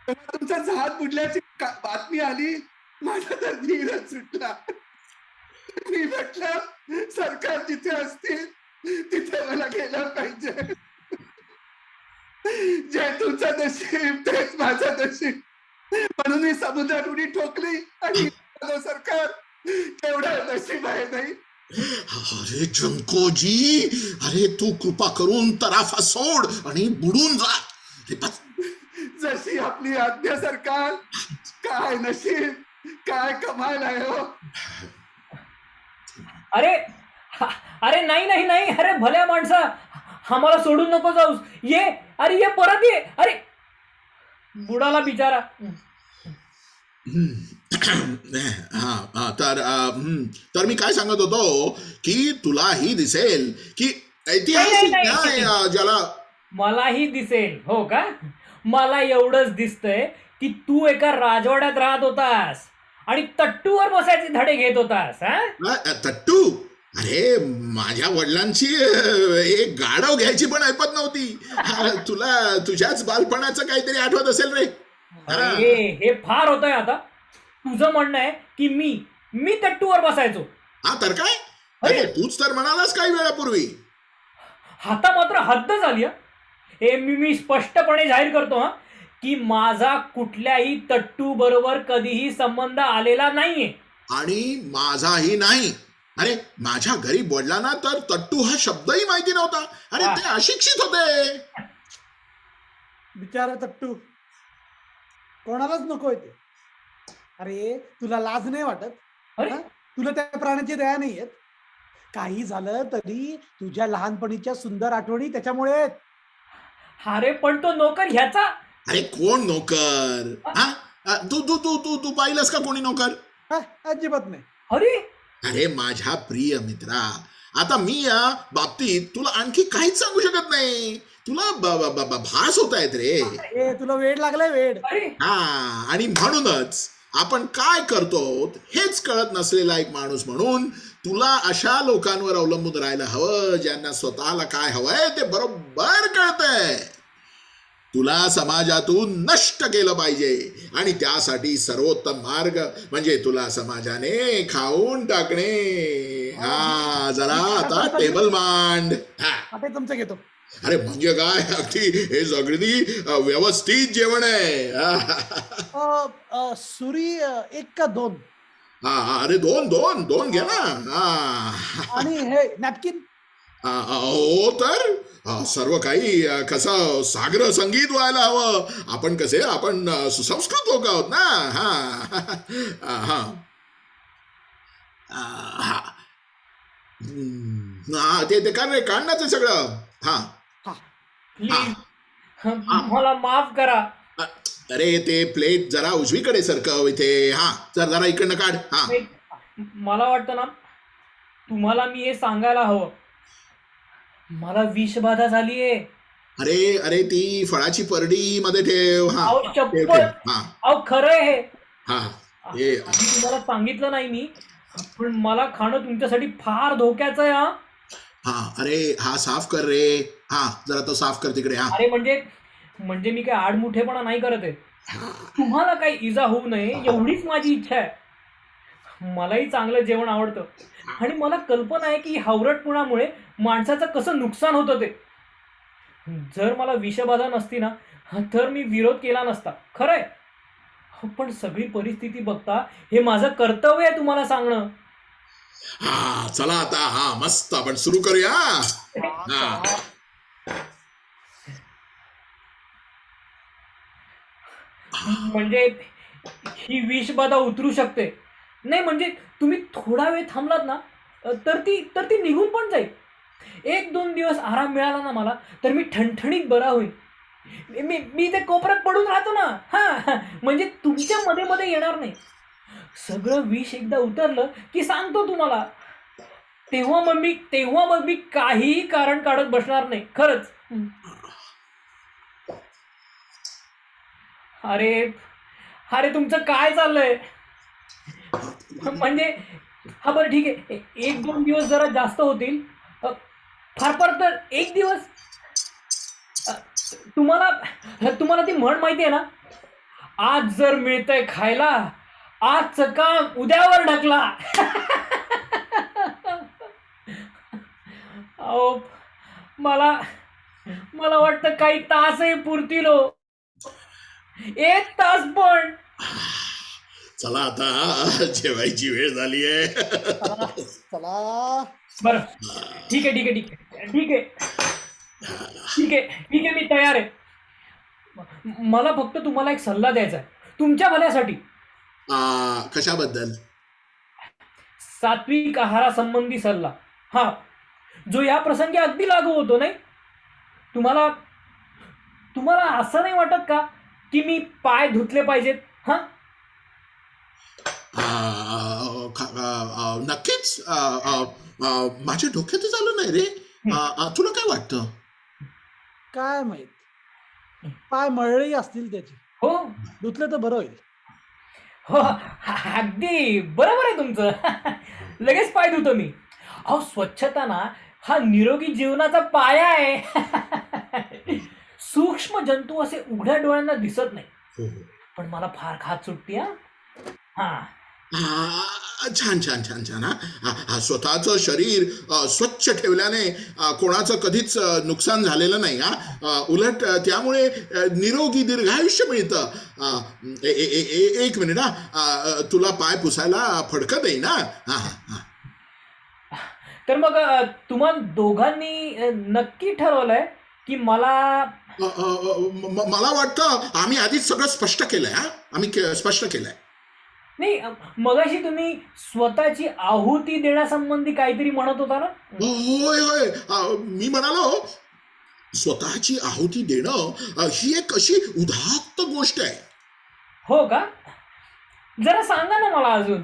तुमचा जहाज बुडल्याची बातमी आली माझा तर धीरच सुटला. मी म्हटलं सरकार जिथे असतील तिथे मला गेलं पाहिजे. जे तुमचं नशीब तेच माझं नशीब म्हणून मी समुद्रात उडी ठोकली आणि सरकार केवढं नशीब आहे नाही. अरे जंकोजी अरे तू कृपा करून तराफा सोड आणि बुडून जा. जशी आपली आज्ञा सरकार. काय नशीब काय कमाल आहे हो. अरे नाही. अरे भल्या माणसा आम्हाला सोडून नको जाऊस. ये परत ये. अरे बुडाला बिचारा. तर मी काय सांगत होतो की तुलाही दिसेल की ऐतिहासिक न्याय ज्याला. मलाही दिसेल हो का. मला एवढंच दिसतंय की तू एका राजवाड्यात राहत होतास आणि तट्टूवर बसायचे धडे घेत होतास. तट्टू. अरे माझ्या वडिलांची एक गाढव घ्यायची पण ऐपत नव्हती. तुला तुझ्याच बालपणाचं काहीतरी आठवत असेल रे. हे फार होतंय आता. तुझं म्हणणं आहे की मी तट्टूवर बसायचो. तर काय. अरे तूच तर म्हणालास काही वेळापूर्वी. आता मात्र हद्द झाली. हे मी स्पष्टपणे जाहीर करतो की माझा कुठल्याही तट्टू बरोबर कधीही संबंध आलेला नाहीये. आणि माझाही नाही. अरे माझ्या गरीब वडिलांना तर तट्टू हा शब्दही माहिती नव्हता. अरे ते अशिक्षित होते. बिचारा तट्टू कोणालाच नको येते. अरे तुला लाज नाही वाटत. तुला त्या प्राण्याची दया नाही येत. काही झालं तरी तुझ्या लहानपणीच्या सुंदर आठवणी त्याच्यामुळे. अरे पण तो नोकर ह्याचा. अरे कोण नोकर. तू पाहिलंस का कोणी नोकर. अजिबात नाही. अरे अरे माझ्या प्रिय मित्रा आता मी या बाबतीत तुला आणखी काहीच सांगू शकत नाही. तुला भास होत आहेत रे. ए तुला वेड लागलाय वेड. अरे हा, आणि म्हणूनच आपण काय करतो हेच कळत नसलेला एक माणूस म्हणून तुला अशा लोकांवर अवलंबून राहायला हवं ज्यांना स्वतःला काय हवंय ते बरोबर कळतंय. तुला समाजातून नष्ट केलं पाहिजे आणि त्यासाठी सर्वोत्तम मार्ग म्हणजे तुला समाजाने खाऊन टाकणे. हा, जरा आता टेबल मांड. हा, आता चमचे घेतो. अरे म्हणजे काय, अगदी हे अगदी व्यवस्थित जेवण आहे. सुरी 1 का 2 हा, अरे दोन दोन दोन घे ना. हा, आणि हे नॅपकिन. हो तर सर्व काही कसं सागर संगीत व्हायला हवं. आपण कसे आपण सुसंस्कृत लोक आहोत ना. हा हा हा ते काढ रे, काढ ना ते सगळं. हा प्लीज मला माफ करा. अरे ते प्लेट जरा उजवीकडे सरकव इथे. हा, जरा इकडनं काढ. हा, मला वाटतं ना तुम्हाला मी हे सांगायला हवं. मला विषबाधा झालीये. अरे अरे ती फळाची परडी मध्ये ठेव. हा, अहो ठेव शपथ, ठेव. हा अहो खरंय हे. हा हे आधी तुम्हाला सांगितलं नाही मी, पण मला खाणं तुमच्यासाठी फार धोक्याचं आहे. हा, अरे हा साफ कर रे. हा, जरा तो साफ कर तिकडे. हा, अरे म्हणजे मी काय आडमुठेपणा नाही करत आहे. तुम्हाला काही इजा होऊ नये एवढीच माझी इच्छा आहे. मलाही चांगलं जेवण आवडतं आणि मला कल्पना आहे की हावरटपणामुळे माणसाचं कसं नुकसान होतं ते. जर मला विषबाधा नसती ना तर मी विरोध केला नसता, खरंय. पण सगळी परिस्थिती बघता हे माझं कर्तव्य आहे तुम्हाला सांगणं. हा, चला आता. हा, मस्त आपण सुरू करूया. हा, म्हणजे ही विषबाधा उतरू शकते. नाही म्हणजे तुम्ही थोडा वेळ थांबलात ना तर ती निघून पण जाईल. 1-2 दिवस आराम मिळाला ना मला तर मी ठणठणीत बरा होईल. मी ते कोपऱ्यात पडून राहतो ना. हा, म्हणजे तुमच्या मध्ये मध्ये येणार नाही. सगळं विष एकदा उतरलं की सांगतो तुम्हाला. तेव्हा मग मी काहीही कारण काढत बसणार नाही, खरंच. अरे तुमचं काय चाललंय म्हणजे. हा बरं ठीक आहे, 1-2 दिवस जरा जास्त होतील. फार तर 1 दिवस. तुम्हाला ती म्हण माहिती आहे ना, आज जर मिळतंय खायला आजचं काम उद्यावर ढकला. अहो मला वाटतं काही तासही पुरतील हो. 1 तास पण. चला आता जेवायची वेळ झाली आहे. चला बरं ठीक आहे मी तयार आहे. मला फक्त तुम्हाला एक सल्ला द्यायचा आहे तुमच्या भल्यासाठी. कशाबद्दल? सात्विक आहारासंबंधी सल्ला. हा, जो या प्रसंगी अगदी लागू होतो. नाही तुम्हाला असं नाही वाटत का की मी पाय धुतले पाहिजेत? हा, नक्कीच. माझ्या डोक्यातच आलं नाही रे. तुला काय वाटतं? काय माहित, पाय मळलेही असतील त्याची. हो धुतले तर बरं होईल. हो, अगदी बरोबर आहे तुमचं. लगेच पाय धुतो मी. अहो स्वच्छता ना हा निरोगी जीवनाचा पाया आहे. सूक्ष्म जंतू असे उघड्या डोळ्यांना दिसत नाही, पण मला फार खात सुटते. हा, छान छान छान छान. हा, स्वतःचं शरीर स्वच्छ ठेवल्याने कोणाचं कधीच नुकसान झालेलं नाही. उलट त्यामुळे निरोगी दीर्घायुष्य मिळतं. 1 मिनिट. तुला पाय पुसायला फडकं देईन ना. तर मग तुम्हा दोघांनी नक्की ठरवलंय की मला वाटतं आम्ही आधीच सगळं स्पष्ट केलंय. आम्ही स्पष्ट केलंय. नाही, मगाशी तुम्ही स्वतःची आहुती देण्यासंबंधी काहीतरी म्हणत होता ना. होय, मी म्हणालो स्वतःची आहुती देणं ही एक अशी उदात्त गोष्ट आहे. हो का? जरा सांगा ना मला अजून.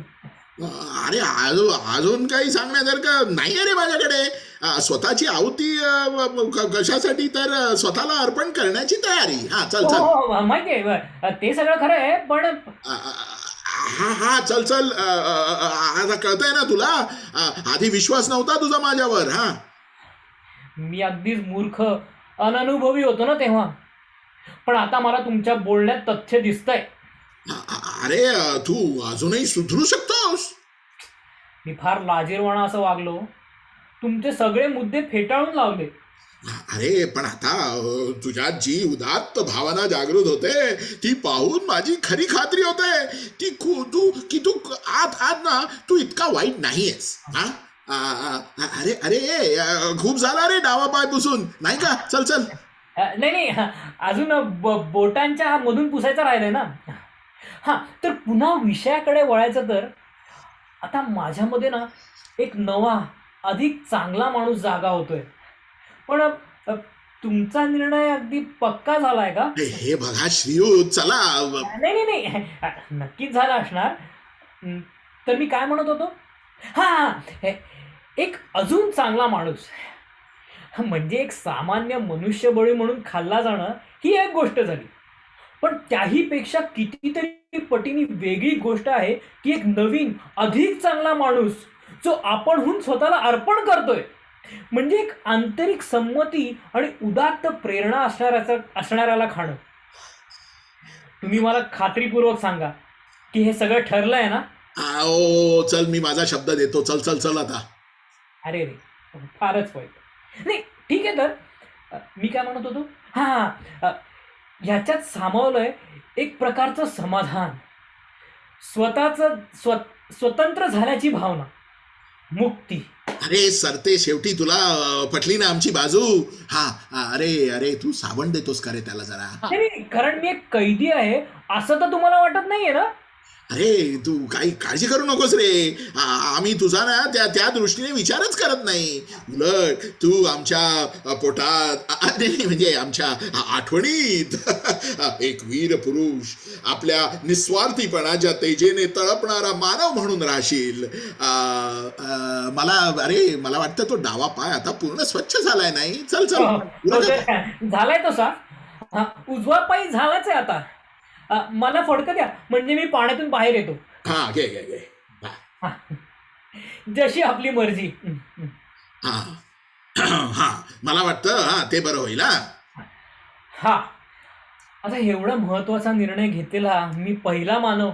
अरे अजून काही सांगण्यासारखं नाही अरे माझ्याकडे. स्वतःची आहुती कशासाठी तर स्वतःला अर्पण करण्याची तयारी. हा चल हो चल. हो माहिती आहे ते सगळं खरं आहे पण हा हा चल चल. आता कळतंय ना तुला. आधी विश्वास नव्हता तुझा माझ्यावर. हा मी अगदीच मूर्ख अननुभवी होतो ना तेव्हा, पण आता मला तुमच्या बोलण्यात तथ्य दिसतंय. अरे तू अजूनही सुधरू शकतोस. मी फार लाजिरवाणा असं वागलो, तुमचे सगळे मुद्दे फेटाळून लावले. अरे पण आता तुझ्यात जी उदात्त भावना जागृत होते ती पाहून माझी खरी खात्री होते की तू आत आत ना तू इतका वाईट नाहीयेस. हा अरे अरे खूप झाला रे डावा पाय पुसून नाही का. चल चल. नाही नाही अजून बोटांच्या मधून पुसायचं राहिलंय ना. हा तर पुन्हा विषयाकडे वळायचं तर आता माझ्यामध्ये ना एक नवा अधिक चांगला माणूस जागा होतोय. पण तुमचा निर्णय अगदी पक्का झालाय का? हे बघा श्रीयुत चला. नाही नाही नाही नक्कीच झाला असणार. तर मी काय म्हणत होतो, हा एक अजून चांगला माणूस म्हणजे एक सामान्य मनुष्यबळी म्हणून खाल्ला जाणं ही एक गोष्ट झाली, पण त्याहीपेक्षा कितीतरी पटीने वेगळी गोष्ट आहे की एक नवीन अधिक चांगला माणूस जो आपणहून स्वतःला अर्पण करतोय. म्हणजे एक आंतरिक संमती आणि उदात्त प्रेरणा असणाऱ्याला खाणं. तुम्ही मला खात्रीपूर्वक सांगा की हे सगळं ठरलंय ना? ओ चल मी माझा शब्द देतो. चल चल चल आता. अरे रे फारच वाईट. नाही ठीक आहे तर मी काय म्हणत होतो, हा ह्याच्यात सामावलंय एक प्रकारचं समाधान, स्वतंत्र झाल्याची भावना, मुक्ती. अरे सरते शेवटी तुला पटली ना आमची बाजू. हा अरे अरे तू साबण देतोस का रे त्याला जरा. नाही कारण मी एक कैदी आहे असं तर तुम्हाला वाटत नाहीये ना? अरे तू काही काळजी करू नकोस रे. आम्ही तुझा ना त्या दृष्टीने विचारच करत नाही. उलट तू आमच्या पोटात नाही म्हणजे आमच्या आठवणीत एक वीर पुरुष आपल्या निस्वार्थीपणाच्या तेजेने तळपणारा मानव म्हणून राहशील. मला वाटतं तो डावा पाय आता पूर्ण स्वच्छ झालाय. नाही चल चल. झालाय तसा. उजवा पायी झालाच आहे आता. मला फडकं द्या म्हणजे मी पाण्यातून बाहेर येतो. हा घे घे घे. जशी आपली मर्जी. हा हा मला वाटतं हा ते बरं होईल. हा आता एवढा महत्वाचा निर्णय घेतलेला मी पहिला मानव,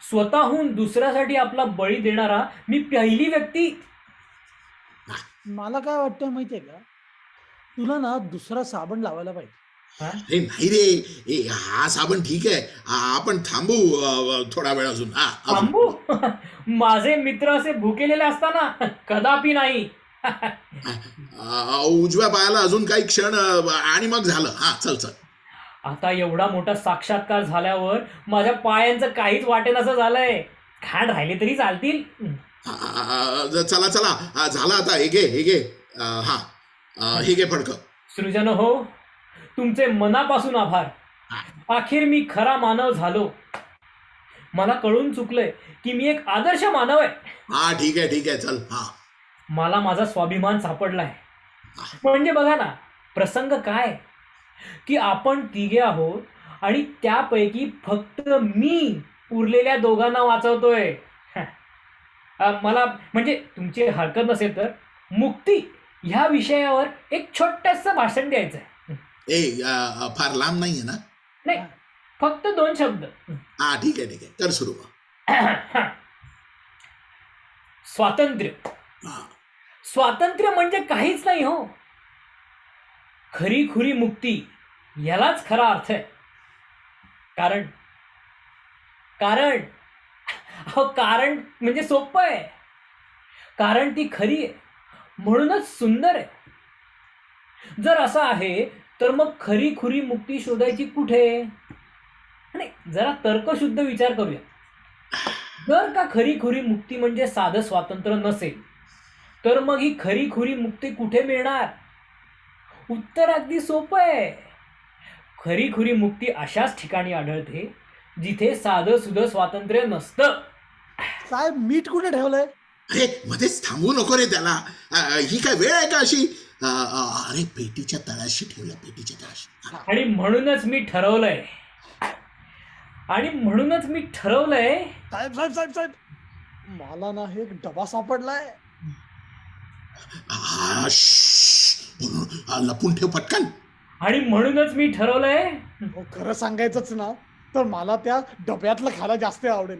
स्वतःहून दुसऱ्यासाठी आपला बळी देणारा मी पहिली व्यक्ती. मला काय वाटतं माहितीये का, तुला ना दुसरा साबण लावायला पाहिजे. अरे नाही रे. हा साबण ठीक आहे. आपण थांबू थोडा वेळ अजून. थांबू? माझे मित्र असे भुकेलेले असताना कदापि नाही. उजव्या पायाला अजून काही क्षण आणि मग झालं. हा चल चल. आता एवढा मोठा साक्षात्कार झाल्यावर माझ्या पायांचं काहीच वाटेनासं झालंय. खाण राहिले तरी चालतील. चला चला झालं आता. हे घे हे घे. हा हे घे फडकं. सृजन हो, तुमचे मनापासून आभार. अखेर मी खरा मानव झालो. मला कळून चुकलंय की मी एक आदर्श मानव आहे. हा ठीक आहे ठीक आहे चल. हा मला माझा स्वाभिमान सापडलाय. म्हणजे बघा ना प्रसंग काय की आपण तिघे आहोत आणि त्यापैकी फक्त मी उरलेल्या दोघांना वाचवतोय. मला म्हणजे तुमची हरकत नसेल तर मुक्ती ह्या विषयावर एक छोटंसं भाषण द्यायचं आहे. फार लांब नाहीये ना? नाही फक्त 2 शब्द. हा ठीक आहे ठीक आहे कर सुरू. स्वातंत्र्य. स्वातंत्र्य म्हणजे काहीच नाही हो. खरी खुरी मुक्ती यालाच खरा अर्थ आहे. कारण म्हणजे सोपं आहे. कारण ती खरी आहे म्हणूनच सुंदर आहे. जर असं आहे तर मग खरी खुरी मुक्ती शोधायची कुठे? नाही जरा तर्कशुद्ध विचार करूया. जर का खरी खुरी मुक्ती म्हणजे साधं स्वातंत्र्य नसेल तर मग ही खरी खुरी मुक्ती कुठे मिळणार? उत्तर अगदी सोपं आहे. खरी खुरी मुक्ती अशाच ठिकाणी आढळते जिथे साधं सुधं स्वातंत्र्य नसतं. साहेब मीठ कुठे ठेवलंय? अरे मध्येच थांबवू नको रे त्याला. ही काय वेळ आहे का अशी? अरे पेटीच्या तळाशी ठेवलं, पेटीच्या तळाशी. आणि म्हणूनच मी ठरवलंय साहेब साहेब साहेब साहेब मला ना हे एक डबा सापडलाय. लपून ठेव पटकन. आणि म्हणूनच मी ठरवलंय अहो, खरं सांगायचंच ना तर मला त्या डब्यातलं खायला जास्त आवडेल.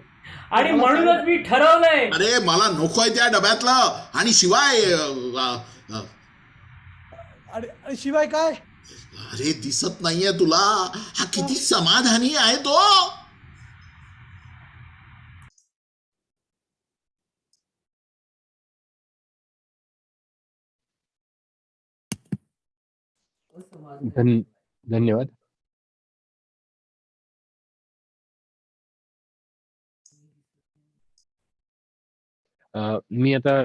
आणि म्हणूनच मी ठरवलंय अरे मला नकोय त्या डब्यातलं. आणि शिवाय आणि शिवाय काय? अरे दिसत नाहीये तुला? हा किती समाधानी आहे तो. धन्यवाद. मी आता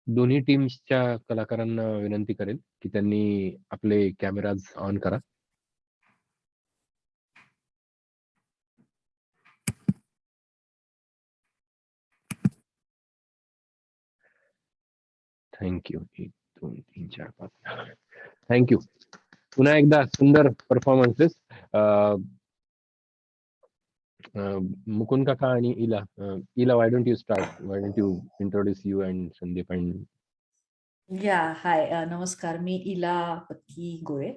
दोन्ही टीम्सच्या कलाकारांना विनंती करेन की त्यांनी आपले कॅमेराज ऑन करा. थँक्यू. 1 2 3 4 5 थँक्यू. पुन्हा एकदा सुंदर परफॉर्मन्सेस. मुकुंद काका आणि Ila. Why don't you start? Why don't you introduce you and Sandeep and या हाय नमस्कार. मी इला पत्की गोळे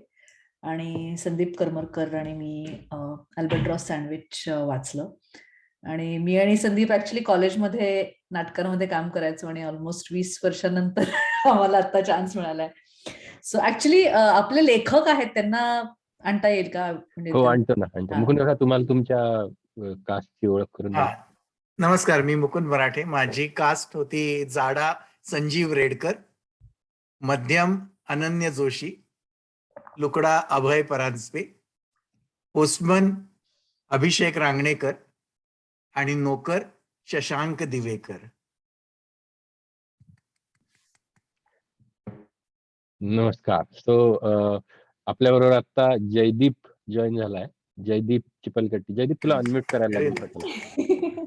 आणि संदीप करमरकर आणि मी अल्बर्ट्रॉस सँडविच वाचलं. आणि मी आणि संदीप ऍक्च्युली कॉलेजमध्ये नाटकांमध्ये काम करायचो आणि ऑलमोस्ट 20 वर्षानंतर आम्हाला आता चान्स मिळालाय. सो ऍक्च्युली आपले लेखक आहेत, त्यांना आणता येईल का? म्हणजे हो, आणतो ना. मुकुंद काका, तुम्हाला तुमच्या कास्टची ओळख करून द्या. नमस्कार, मी मुकुंद मराठे. माझी कास्ट होती जाडा संजीव रेडकर, मध्यम अनन्य जोशी, लुकडा अभय परांजपे, पोस्टमन अभिषेक रांगणेकर आणि नोकर शशांक दिवेकर. नमस्कार. सो आपल्याबरोबर आता जयदीप जॉईन झालाय. जयदीप चिपलकट्टी. जयदीप, तुला अनम्यूट करायला लागेल पटकन.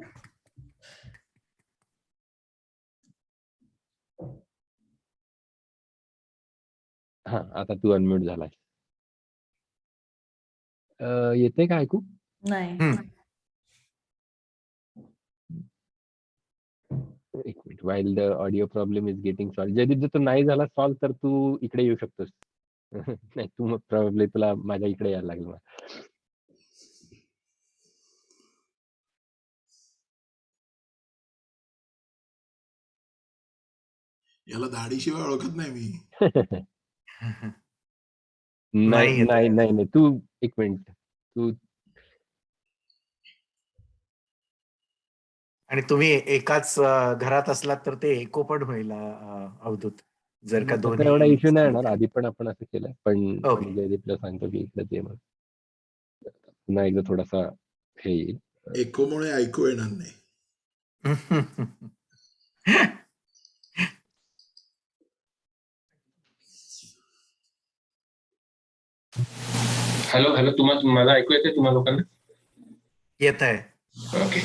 हा, आता तू अनम्यूट झालाय. येते का ऐकू? नाही. एक minute. While the audio problem is getting solved. Jaydeep, जर तो नाही झाला सॉल्व तर तू इकडे येऊ शकतोस. नाही, तू मग प्रॉब्लेम तुला माझ्या इकडे यायला लागेल. याला दाढीशिवाय ओळखत नाही मी. नाही नाही नाही नाही, तू एक मिनिट. तू आणि तुम्ही एकाच घरात असलात तर ते एको पण होईल अवधूत. जर का तसा एवढा दोन्ही इश्यू नाही येणार. आधी पण आपण असं केलंय, पण Okay. जयदीपला सांगतो की इकडे ते मग पुन्हा एकदा थोडासा हे येईल. एकोमुळे ऐकू येणार नाही. हॅलो हॅलो, तुम्हाला माझा ऐकू येते तुम्हाला लोकांना? येत आहे. ओके.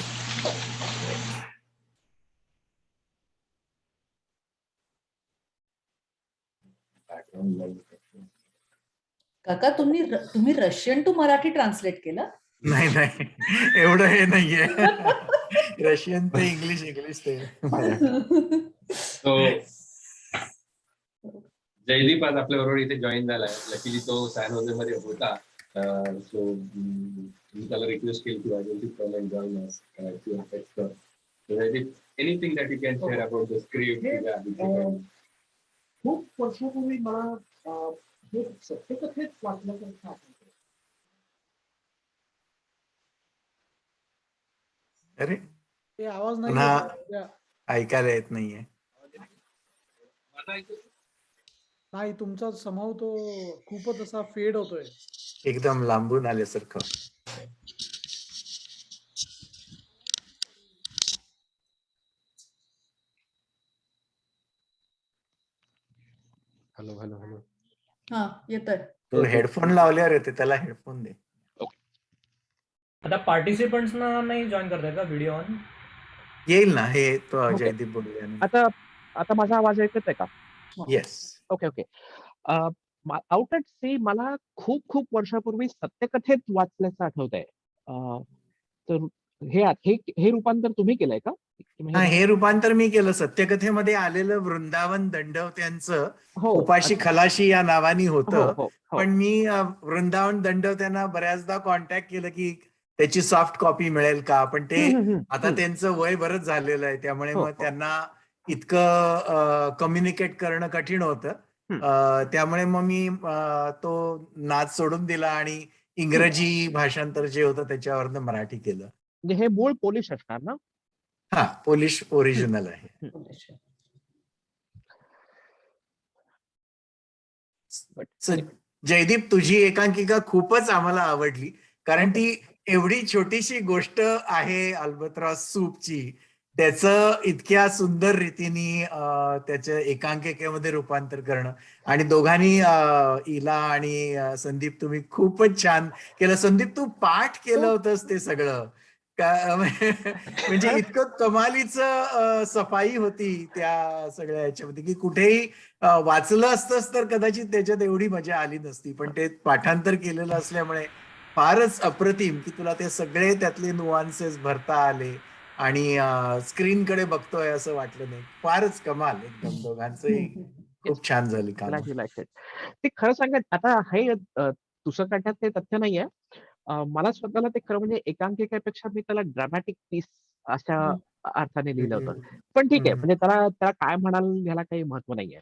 काका, तुम्ही रशियन टू मराठी ट्रान्सलेट केलं? नाही नाही, एवढं हे नाहीये. रशियन ते इंग्लिश, इंग्लिश ते मराठी. सो जयदीप आज आपल्या बरोबर इथे जॉईन झालाय. लकीली तो सॅन होजे मध्ये होता. सो मी त्याला रिक्वेस्ट केली की Jaydeep come and join us to affect. Jaydeep, anything that you can share about the script? खूप वर्षापूर्वी मला हे सत्यकथेत वाचल्यासारखं आठवतं. अरे, ते आवाज पुन्हा नाही ऐकायला येत नाहीये. नाही, तुमचा समोर तो खूपच असा फेड होतोय. एकदम लांबून आल्यासारखं. Hello hello hello. हा, येतोय. तो हेडफोन लावल्यावर येते, त्याला हेडफोन दे. आता पार्टिसिपंट्सना नाही जॉईन करताय का व्हिडिओ ऑन? येईल ना हे तो ओके. जयदीप बोलले. आता माझा आवाज ऐकत आहे का? Yes. Okay, okay. Out at sea मला खूप खूप वर्षापूर्वी सत्यकथेत वाचल्याचं आठवतंय. तर हे रूपांतर तुम्ही केलंय का? हा, हे रूपांतर मी केलं. सत्यकथेमध्ये आलेलं वृंदावन दंडवत्यांचं हो. उपाशी खलाशी या नावानी हो, होतं. हो, हो. पण मी वृंदावन दंडवत्यांना बऱ्याचदा कॉन्टॅक्ट केलं की त्याची सॉफ्ट कॉपी मिळेल का, पण ते आता त्यांचं वय बरंच झालेलं आहे, त्यामुळे हो, मग हो. त्यांना इतकं कम्युनिकेट करणं कठीण होतं. त्यामुळे मग मी तो नाच सोडून दिला आणि इंग्रजी भाषांतर जे होतं त्याच्यावरनं मराठी केलं. म्हणजे हे मूळ पोलिश असणार ना? हा, पोलिश ओरिजिनल आहे. जयदीप, तुझी एकांकिका खूपच आम्हाला आवडली, कारण ती एवढी छोटीशी गोष्ट आहे अल्बट्रॉस सूपची, त्याचं इतक्या सुंदर रीतीने त्याच्या एकांकिकेमध्ये रूपांतर करणं, आणि दोघांनी इला आणि संदीप तुम्ही खूपच छान केलं. संदीप, तू पाठ केलं होतंस ते सगळं का? म्हणजे इतकं कमालीचं सफाई होती त्या सगळ्या ह्याच्यामध्ये की कुठेही वाचलं असतंच तर कदाचित त्याच्यात एवढी मजा आली नसती, पण ते पाठांतर केलेलं असल्यामुळे फारच अप्रतिम की तुला ते सगळे त्यातले नुआन्सेस भरता आले आणि स्क्रीनकडे बघतोय असं वाटलं नाही. फारच कमाल, एकदम दोघांचंही खूप छान झाली काम. ते खरं सांगत आता हे तुझं काढण्यात ते तथ्य नाहीये. मला स्वतःला ते खरं म्हणजे एकांकिकेपेक्षा मी त्याला ड्रामॅटिक पीस अशा अर्थाने लिहिलं होतं. पण ठीक आहे, म्हणजे त्याला काय म्हणाल ह्याला काही महत्व नाहीये.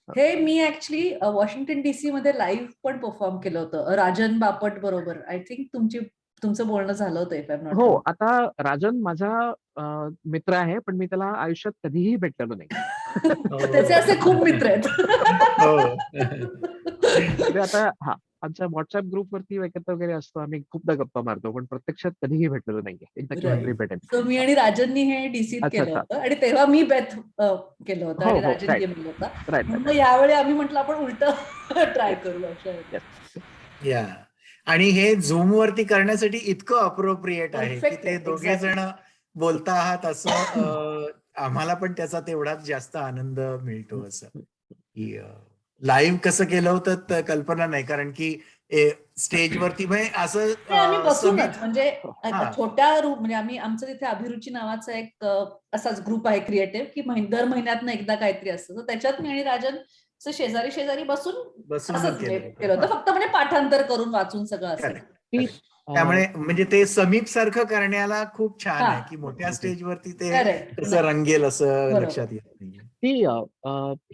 हे मी ऍक्च्युली वॉशिंग्टन DC मध्ये लाईव्ह पण परफॉर्म केलं होतं राजन बापट बरोबर. आय थिंक तुमचं बोलणं झालं होतं इफ आय एम नॉट हो, रॉंग. आता राजन माझा मित्र आहे, पण मी त्याला आयुष्यात कधीही भेटलेलो नाही. त्याचे असे खूप मित्र आहेत. म्हणजे आता आमच्या व्हॉट्सअप ग्रुपवरती वगैरे असतो, आम्ही खूपदा गप्पा मारतो, पण प्रत्यक्षात कधीही भेटलेलो नाहीये. एकदा किंवा तरी भेटेन. सो मी आणि राजननी हे DCत अच्छा, केलं अच्छा. होतं आणि तेव्हा मी बेथ केलं होतं हो, आणि हो, राजन right. गेलेला होता. राईट, म्हणून राईट. मग यावेळी आम्ही म्हटलं आपण उलट ट्राय करू अशा. या, आणि हे झूम वरती करण्यासाठी इतकं अप्रोप्रिएट आहे की Perfect ते आहे, दोघे exactly. जण बोलता आहात असं आम्हाला पण त्याचा तेवढाच जास्त आनंद मिळतो. असं की लाईव्ह कसं केलं होतं तर कल्पना नाही, कारण की स्टेजवरती असं नाही, आम्ही बसूनच समीप- म्हणजे हा. छोट्या रूम म्हणजे आमचं तिथे अभिरुची नावाचा एक असाच ग्रुप आहे क्रिएटिव्ह की दर महिन्यात एकदा काहीतरी असतं. तर त्याच्यात मी आणि राजन शेजारी बसून असंच केलं होतं, फक्त म्हणजे पाठांतर करून वाचून सगळं असं. त्यामुळे म्हणजे ते समीप सारखं करण्याला खूप छान आहे की मोठ्या स्टेजवरती ते कसं रंगेल असं लक्षात येत नाही. ती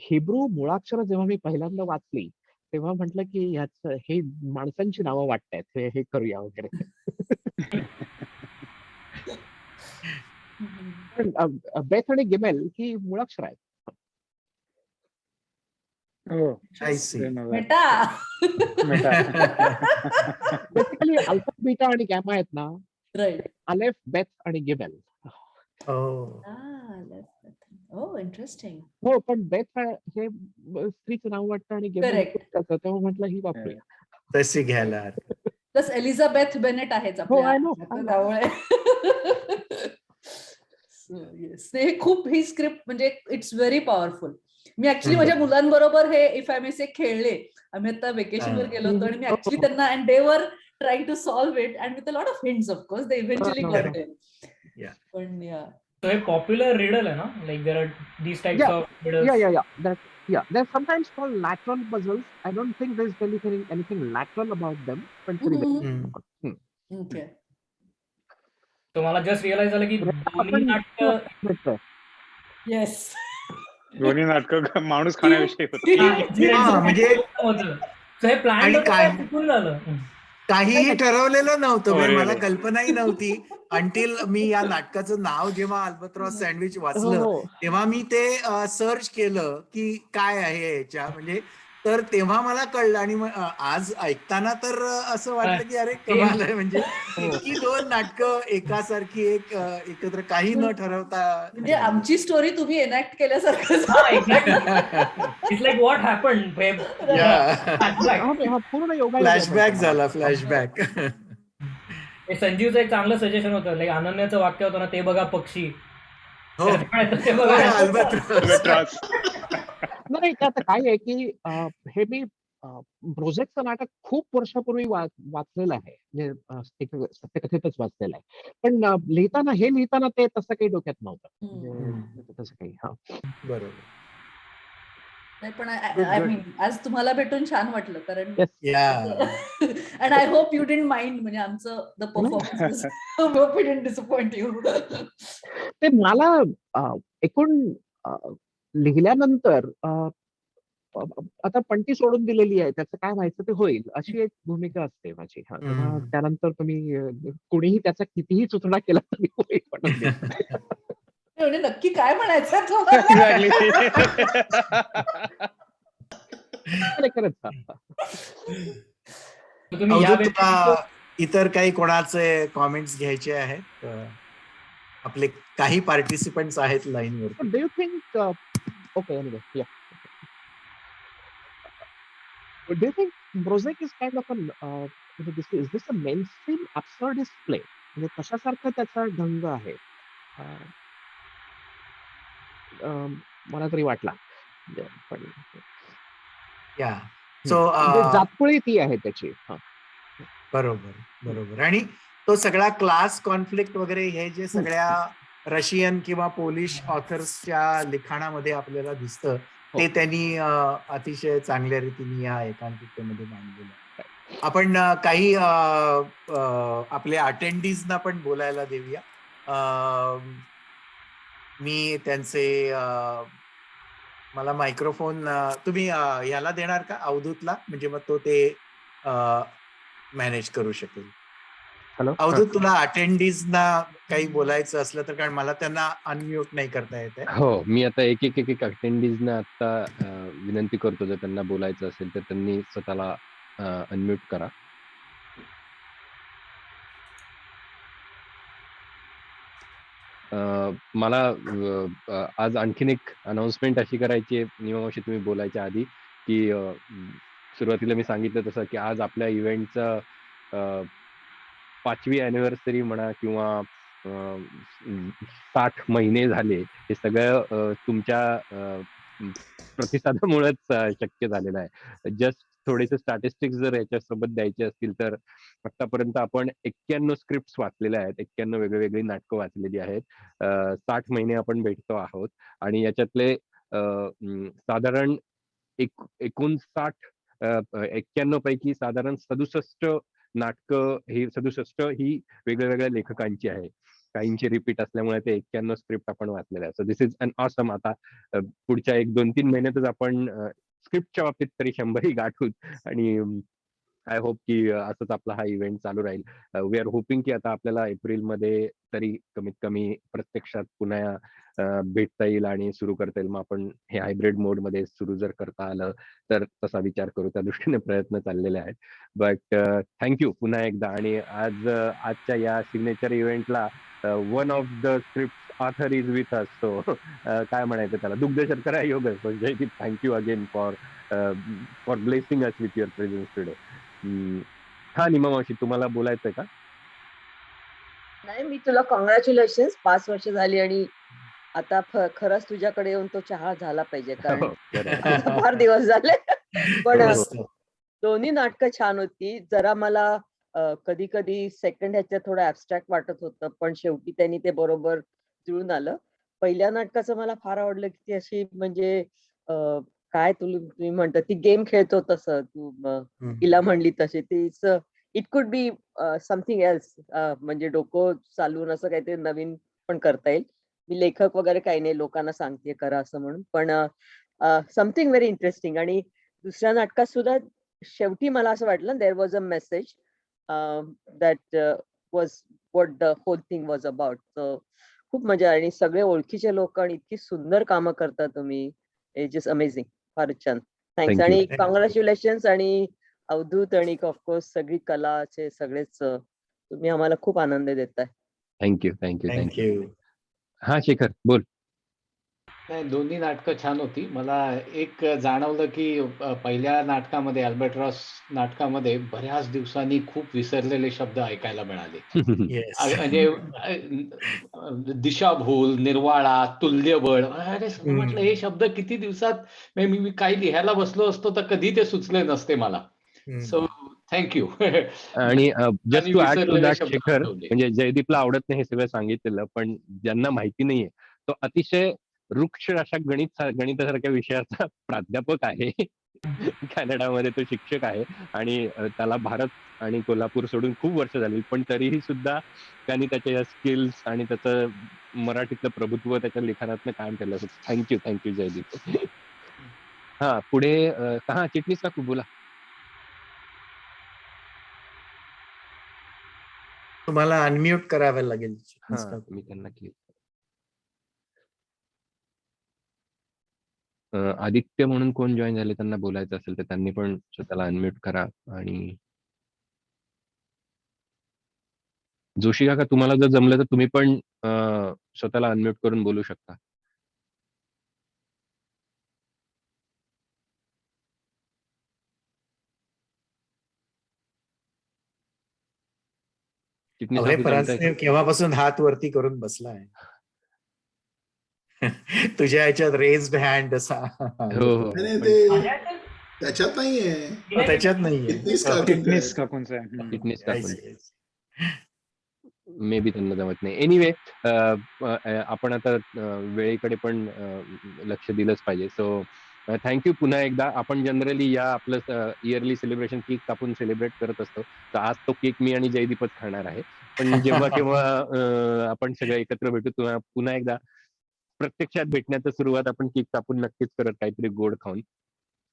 हिब्रू मुळाक्षर जेव्हा मी पहिल्यांदा वाचली तेव्हा म्हटलं की हे माणसांची नावं वाटतायत, हे करूया वगैरे. पण बेथ आणि गिमेल ही मुळाक्षर आहेत. मेटा बेसिकली अल्फा, बीटा आणि गॅमा आहेत ना, राईट. अलेफ, बेथ आणि गिमेल. इंटरेस्टिंग. हो, पण बेथ हे स्त्रीचं नाव वाटतं आणि गिमेल तेव्हा म्हटलं ही वापरूया. तशी घ्यायला. प्लस एलिझाबेथ बेनेट आहेच आपल्या त्यामुळे. हे खूप ही स्क्रिप्ट म्हणजे it's very powerful. Me actually माझ्या मुलांबरोबर हे इफ आय मे से खेळले. आम्ही आता वेकेशनवर गेलो होतो आणि मी ऍक्च्युली त्यांना and they were trying to solve it and with a lot of hints of course they eventually got it. पण So a popular riddle है ना, like there are these types of riddles. Yeah, they're sometimes called lateral puzzles. I don't think there's anything lateral about them. Okay. तो मला just realise झालं की दोन्ही नाटक yes, दोन्ही नाटक माणूस खाण्याविषयी होती. म्हणजे हे प्लॅन चुकून झालं. काहीही ठरवलेलं नव्हतं, म्हणजे मला कल्पनाही नव्हती अंटिल मी या नाटकाचं नाव जेव्हा अल्बट्रॉस सँडविच वाचलं तेव्हा मी ते सर्च केलं की काय आहे याच्या, म्हणजे तर तेव्हा मला कळलं. आणि आज ऐकताना तर असं वाटलं की अरे कमाल आहे, म्हणजे इतकी दोन नाटकं एकासारखी एकत्र काही न ठरवता. म्हणजे आमची स्टोरी तुम्ही एनॅक्ट केल्यासारखं. It's like what happened. Flashback झाला, फ्लॅशबॅक. संजीवचं एक चांगलं सजेशन होतं, लाईक अनन्याचं वाक्य होतं ना, ते बघा पक्षी, हो तसे बघा. अल्बाट्रॉस. नाही ते आता काय आहे की हे मी ब्रोझेकचं नाटक खूप वर्षापूर्वी वाचलेलं आहे. म्हणजे एक सत्यकथेतच वाचलेलं आहे. पण लिहिताना ते तसं काही डोक्यात नव्हतं. म्हणजे तसं काही हा. बरोबर. नाही पण Good, आय good. मीन आज तुम्हाला भेटून छान वाटलं कारण Yes. या and I hope you didn't mind म्हणजे आमचं the performance hope you didn't disappoint you. ते मला एकूण लिहिल्यानंतर आता पणती सोडून दिलेली आहे त्याचं काय व्हायचं ते होईल अशी एक भूमिका असते माझी. हा तेव्हा त्यानंतर तुम्ही कोणीही त्याचा कितीही सुचना केला तरी होईल म्हणून मी. म्हणजे नक्की काय म्हणायचं तुम्हाला? खरंच हा. तुम्ही या अवधूत तुला इतर काही कोणाचे कॉमेंट्स घ्यायचे आहेत? आपले काही पार्टिसिपंट्स आहेत लाईनवर. Do you think okay anyway या do you think Brozac is kind of is this a mainstream absurdist play? म्हणजे कशासारखं त्याचा ढंग आहे मला तरी वाटला. पण या सो म्हणजे जातकुळी ती आहे त्याची. बरोबर. आणि तो सगळा क्लास कॉन्फ्लिक्ट वगैरे हे जे सगळ्या रशियन किंवा पोलिश ऑथर्सच्या लिखाणामध्ये आपल्याला दिसतं ते त्यांनी अतिशय चांगल्या रीतीने या एकांकिकेमध्ये मांडलेलं आहे. आपण काही आपल्या अटेंडीजना पण बोलायला देऊया. मी त्यांचे मला मायक्रोफोन तुम्ही याला देणार का अवधूतला? म्हणजे मग तो ते मॅनेज करू शकेल. हॅलो अवधूत तुला अटेंडीजना काही बोलायचं असलं तर कारण मला त्यांना अनम्यूट नाही करता येत आहे. हो, मी आता एक अटेंडीजना आता विनंती करतो जर त्यांना बोलायचं असेल तर त्यांनी स्वतःला अनम्यूट करा. मला आज आणखीन एक अनाउन्समेंट अशी करायची आहे नियमावशी तुम्ही बोलायच्या आधी की सुरुवातीला मी सांगितलं तसं की आज आपल्या इव्हेंटचं 5वी अॅनिव्हर्सरी म्हणा किंवा 60 महिने झाले हे सगळं तुमच्या प्रतिसादामुळेच शक्य झालेलं आहे. जस्ट थोडेसे स्टॅटिस्टिक्स जर याच्यासोबत द्यायचे असतील तर आतापर्यंत आपण 91 स्क्रिप्ट्स वाचलेल्या आहेत. 91 वेगवेगळी नाटकं वाचलेली आहेत. 60 महिने आपण भेटतो आहोत आणि याच्यातले साधारण 91 पैकी साधारण 67 नाटकं ही 67 ही वेगवेगळ्या लेखकांची आहे. काहींची रिपीट असल्यामुळे ते 91 स्क्रिप्ट आपण वाचलेल्या आहेत. So this is an awesome. आता पुढच्या 1-2-3 महिन्यातच आपण स्क्रिप्टच्या बाबतीत तरी 100ही गाठूत आणि आय होप की असंच आपला हा इव्हेंट चालू राहील. वी आर होपिंग की आता आपल्याला एप्रिलमध्ये तरी कमीत कमी प्रत्यक्षात पुन्हा भेटता येईल आणि सुरू करता येईल. मग आपण हे हायब्रिड मोडमध्ये सुरू जर करता आलं तर तसा विचार करू. त्या दृष्टीने प्रयत्न चाललेले आहेत. बट थँक्यू पुन्हा एकदा. आणि आजच्या या सिग्नेचर इव्हेंटला one of the script author is with us. So काय म्हणायचं त्याला दुग्ध शर्करा योग. Jaydeep thank you again for blessing us with your presence today. हा निमा मावशी तुम्हाला बोलायचंय का? नाही मी तुला कॉंग्रॅच्युलेशन्स 5 वर्ष झाली आणि आता खरंच तुझ्याकडे येऊन तो चहा झाला पाहिजे कारण आता फार दिवस झाले. पण दोन्ही नाटकं छान होती. जरा मला कधी कधी सेकंड ह्याच्यात थोडं ऍबस्ट्रॅक्ट वाटत होतं पण शेवटी त्यांनी ते बरोबर जुळून आलं. पहिल्या नाटकाचं मला फार आवडलं की ती अशी म्हणजे काय तुम्ही म्हणता ती गेम खेळतो तसं तू तिला म्हणली तशी तीच it could be something else म्हणजे डोकं चालवून असं काहीतरी नवीन पण करता येईल. मी लेखक वगैरे काही नाही लोकांना सांगते करा असं म्हणून पण समथिंग व्हेरी इंटरेस्टिंग. आणि दुसऱ्या नाटकात सुद्धा शेवटी मला असं वाटलं there was a message that was what the whole thing was about. खूप मजा आणि सगळे ओळखीचे लोक आणि इतकी सुंदर कामं करता तुम्ही. It is amazing. फारच छान. थँक्स आणि कॉंग्रॅच्युलेशन्स. आणि अवधूत आणि ऑफकोर्स सगळी कलाचे सगळेच तुम्ही आम्हाला खूप आनंद देताय. थँक्यू. हा शेखर बोल. नाही, दोन्ही नाटकं छान होती. मला एक जाणवलं की पहिल्या नाटकामध्ये अल्बर्ट्रॉस नाटकामध्ये बऱ्याच दिवसांनी खूप विसरलेले शब्द ऐकायला मिळाले. येस म्हणजे दिशाभूल, निर्वाळा, तुल्यबळ. अरे म्हटलं हे शब्द किती दिवसात म्हणजे मी काही लिहायला बसलो असतो तर कधी ते सुचले नसते मला. So thank you. आणि जस्ट टू ऍड टू विसरलेले दॅट शब्द शेखर, आठवले. म्हणजे जयदीपला आवडत नाही हे सगळं सांगितलेलं, पण ज्यांना माहिती नाहीये तो अतिशय वृक्ष अशा गणितासारख्या विषयाचा प्राध्यापक आहे. कॅनडामध्ये तो शिक्षक आहे आणि त्याला भारत आणि कोल्हापूर सोडून खूप वर्ष झाली, पण तरीही सुद्धा त्यांनी त्याच्या स्किल्स आणि त्याचं मराठीतलं प्रभुत्व त्याच्या लिखाणातनं कायम ठेवलं. थँक्यू जयदीप. हा पुढे हा चिटणीस काकू बोला. तुम्हाला अनम्यूट करावे लागेल. हा मी त्यांना केलं. आदित्य म्हणून कोण जॉईन झाले, त्यांना बोलायचं असेल तर त्यांनी पण स्वतःला अनम्यूट करा. आणि जोशी काका, तुम्हाला जर जमलं तर तुम्ही पण स्वतःला अनम्यूट करून बोलू शकता. चिटणीस अभय काकू जमतंय का? परांजपे केव्हापासून हात वरती करून बसलाय. तुझ्या ह्याच्यात रेज हँड असा. हो. नाही, पण ते माझ्या ह्याच्यात त्याच्यात नाहीये. त्याच्यात नाहीये. चिटणीस काकूंचं चिटणीस आहे. काकूंचं आहे. चिटणीस Yes, काकून yes. मे बी त्यांना जमत नाही. एनिवे आपण आता वेळेकडे पण लक्ष दिलंच पाहिजे. सो थँक्यू पुन्हा एकदा. आपण जनरली या आपलं इयरली सेलिब्रेशन केक कापून सेलिब्रेट करत असतो. तर आज तो केक मी आणि जयदीपच खाणार आहे. पण जेव्हा केव्हा आपण सगळे एकत्र भेटू तेव्हा पुन्हा एकदा प्रत्यक्षात भेटण्याची सुरुवात आपण केक कापून नक्कीच करत, काहीतरी गोड खाऊन.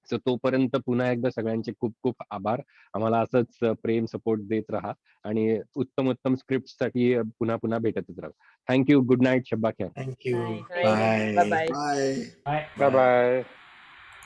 सो तोपर्यंत पुन्हा एकदा सगळ्यांचे खूप खूप आभार. आम्हाला असंच प्रेम सपोर्ट देत राहा आणि उत्तम स्क्रिप्टसाठी पुन्हा पुन्हा भेटतच राहा. थँक्यू. Good night. शब्बा ख्याल. Thank you. Bye. Bye. Bye bye. Bye. Bye. Bye bye.